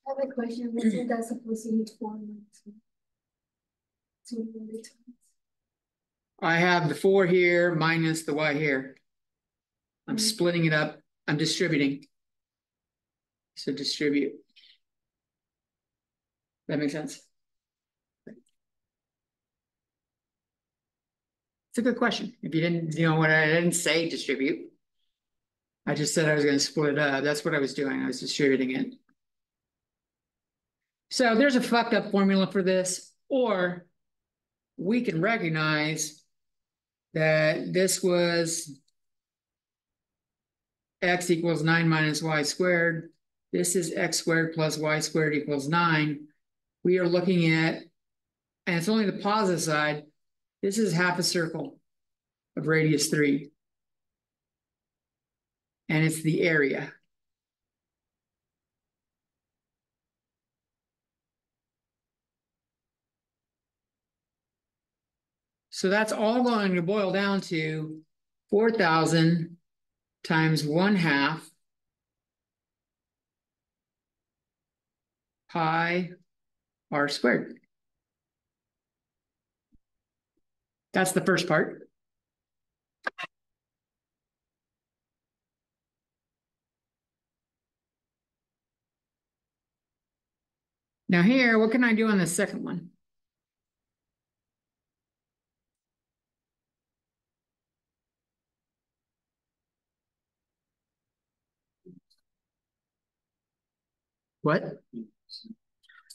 have a question. What is that supposed to be 4 minus 1? I have the 4 here minus the y here. I'm splitting it up. I'm distributing. So distribute. That makes sense? It's a good question. If you didn't, I didn't say distribute. I just said I was going to split it up. That's what I was doing. I was distributing it. So there's a fucked up formula for this, or we can recognize that this was x equals 9 minus y squared. This is x squared plus y squared equals 9. We are looking at, and it's only the positive side, this is half a circle of radius 3. And it's the area. So that's all going to boil down to 4,000 times 1/2 pi r squared. That's the first part. Now here, what can I do on the second one? What?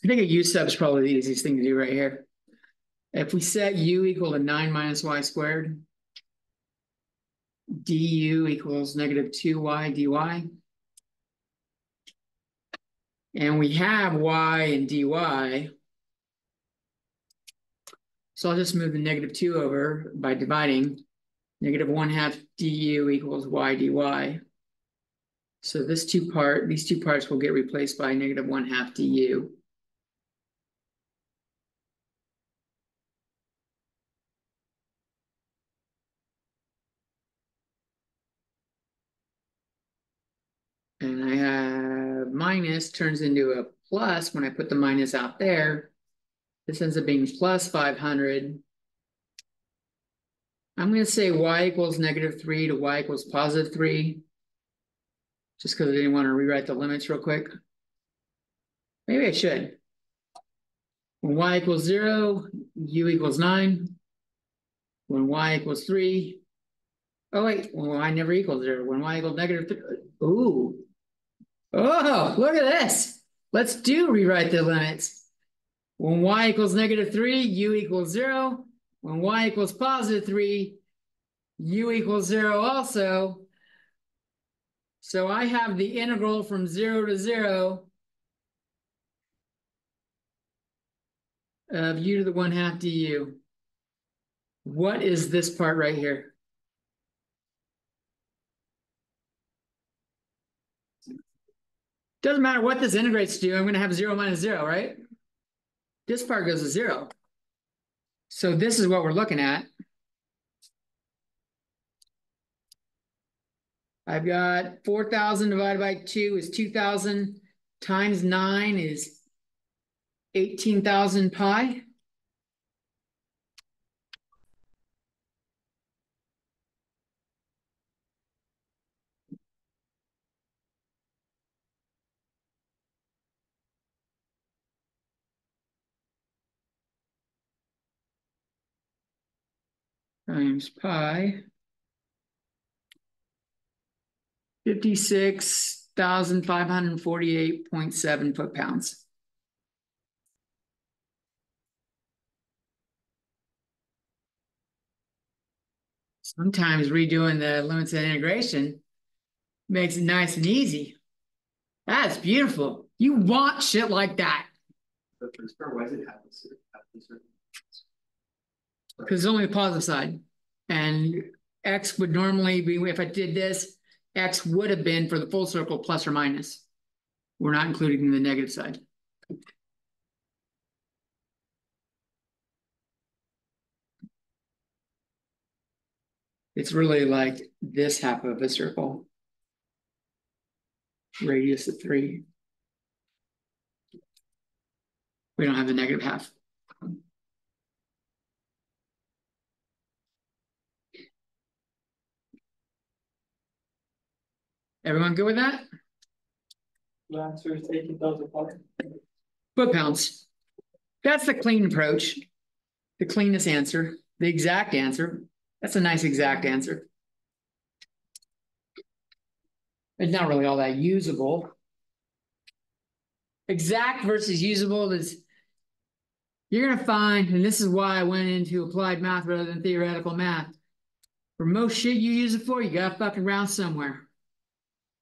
I think a u sub is probably the easiest thing to do right here. If we set u equal to 9 minus y squared, du equals negative 2y dy. And we have y and dy. So I'll just move the -2 over by dividing. -1/2 du equals y dy. So these two parts will get replaced by -1/2 du. And I have minus turns into a plus when I put the minus out there. This ends up being plus 500. I'm going to say y equals -3 to y equals +3. Just because I didn't want to rewrite the limits real quick. Maybe I should. When y equals 0, u equals 9. When y equals 3. Oh, wait. When y never equals 0. When y equals -3. Ooh. Oh, look at this. Let's rewrite the limits. When y equals -3, u equals 0. When y equals +3, u equals 0 also. So I have the integral from 0 to 0 of u to the 1/2 du. What is this part right here? Doesn't matter what this integrates to, I'm going to have 0 minus 0, right? This part goes to 0. So this is what we're looking at. I've got 4,000 divided by 2 is 2,000 times 9 is 18,000 pi. Times pi. 56,548.7 foot-pounds. Sometimes redoing the limits of integration makes it nice and easy. That's beautiful. You want shit like that. But for square, why does it have this? Because it's only the positive side. And x would normally be, if I did this, x would have been for the full circle plus or minus. We're not including the negative side. It's really like this half of a circle. Radius of 3. We don't have the negative half. Everyone good with that? The answer is 18,000 pi. Foot-pounds. That's the clean approach. The cleanest answer. The exact answer. That's a nice exact answer. It's not really all that usable. Exact versus usable is, you're going to find, and this is why I went into applied math rather than theoretical math. For most shit you use it for, you got to fucking round somewhere.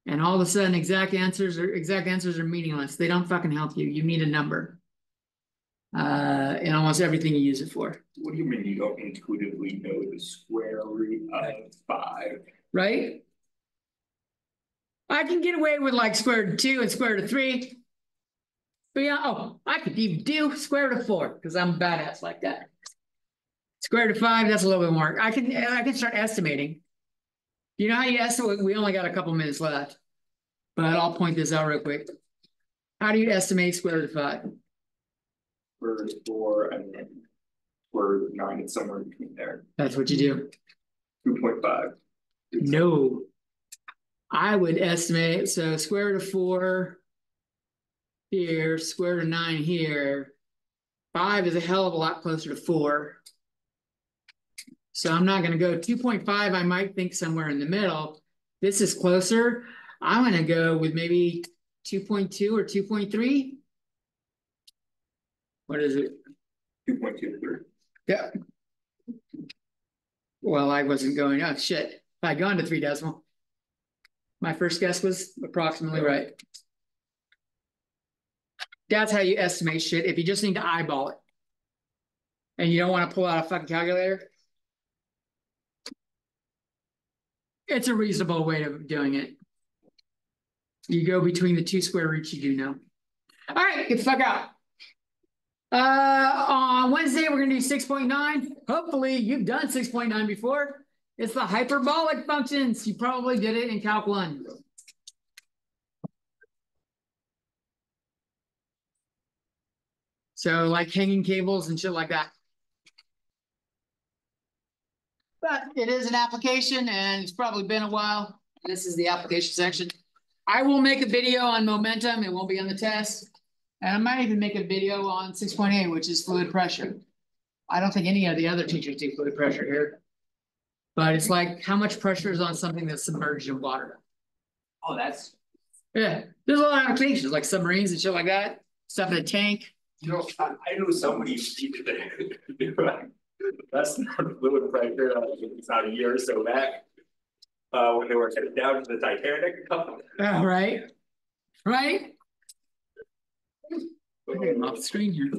And all of a sudden, exact answers are meaningless. They don't fucking help you. You need a number. In almost everything you use it for. What do you mean you don't intuitively know the square root of 5? Right? I can get away with like square root of 2 and square root of 3. But yeah, I could even do square root of 4 because I'm a badass like that. Square root of 5, that's a little bit more. I can start estimating. You know how you estimate? We only got a couple minutes left, but I'll point this out real quick. How do you estimate square root of 5? Square root of 4 and then square root of 9, it's somewhere in between there. That's what you do. 2.5. No. I would estimate, so square root of 4 here, square root of 9 here. 5 is a hell of a lot closer to 4. So I'm not going to go 2.5. I might think somewhere in the middle. This is closer. I'm going to go with maybe 2.2 or 2.3. What is it? 2.23. Yeah. Well, I wasn't going, oh shit. If I'd gone to 3 decimal, my first guess was approximately right. That's how you estimate shit, if you just need to eyeball it. And you don't want to pull out a fucking calculator. It's a reasonable way of doing it. You go between the two square roots you do know. All right, get the fuck out. On Wednesday, we're gonna do 6.9. Hopefully you've done 6.9 before. It's the hyperbolic functions. You probably did it in Calc 1. So like hanging cables and shit like that. But it is an application and it's probably been a while. This is the application section. I will make a video on momentum. It won't be on the test. And I might even make a video on 6.8, which is fluid pressure. I don't think any of the other teachers do fluid pressure here. But it's like how much pressure is on something that's submerged in water. Oh, that's, Yeah, there's a lot of applications like submarines and shit like that. Stuff in a tank. you know, I know somebody that that's not fluid pressure, it's not a year or so back. When they were headed down to the Titanic. Oh, right. Right? I'm off the screen here.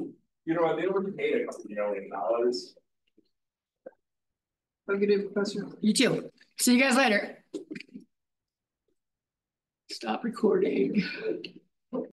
You know what, they were paid a couple $1 million. Have a good day, Professor. You too. See you guys later. Stop recording.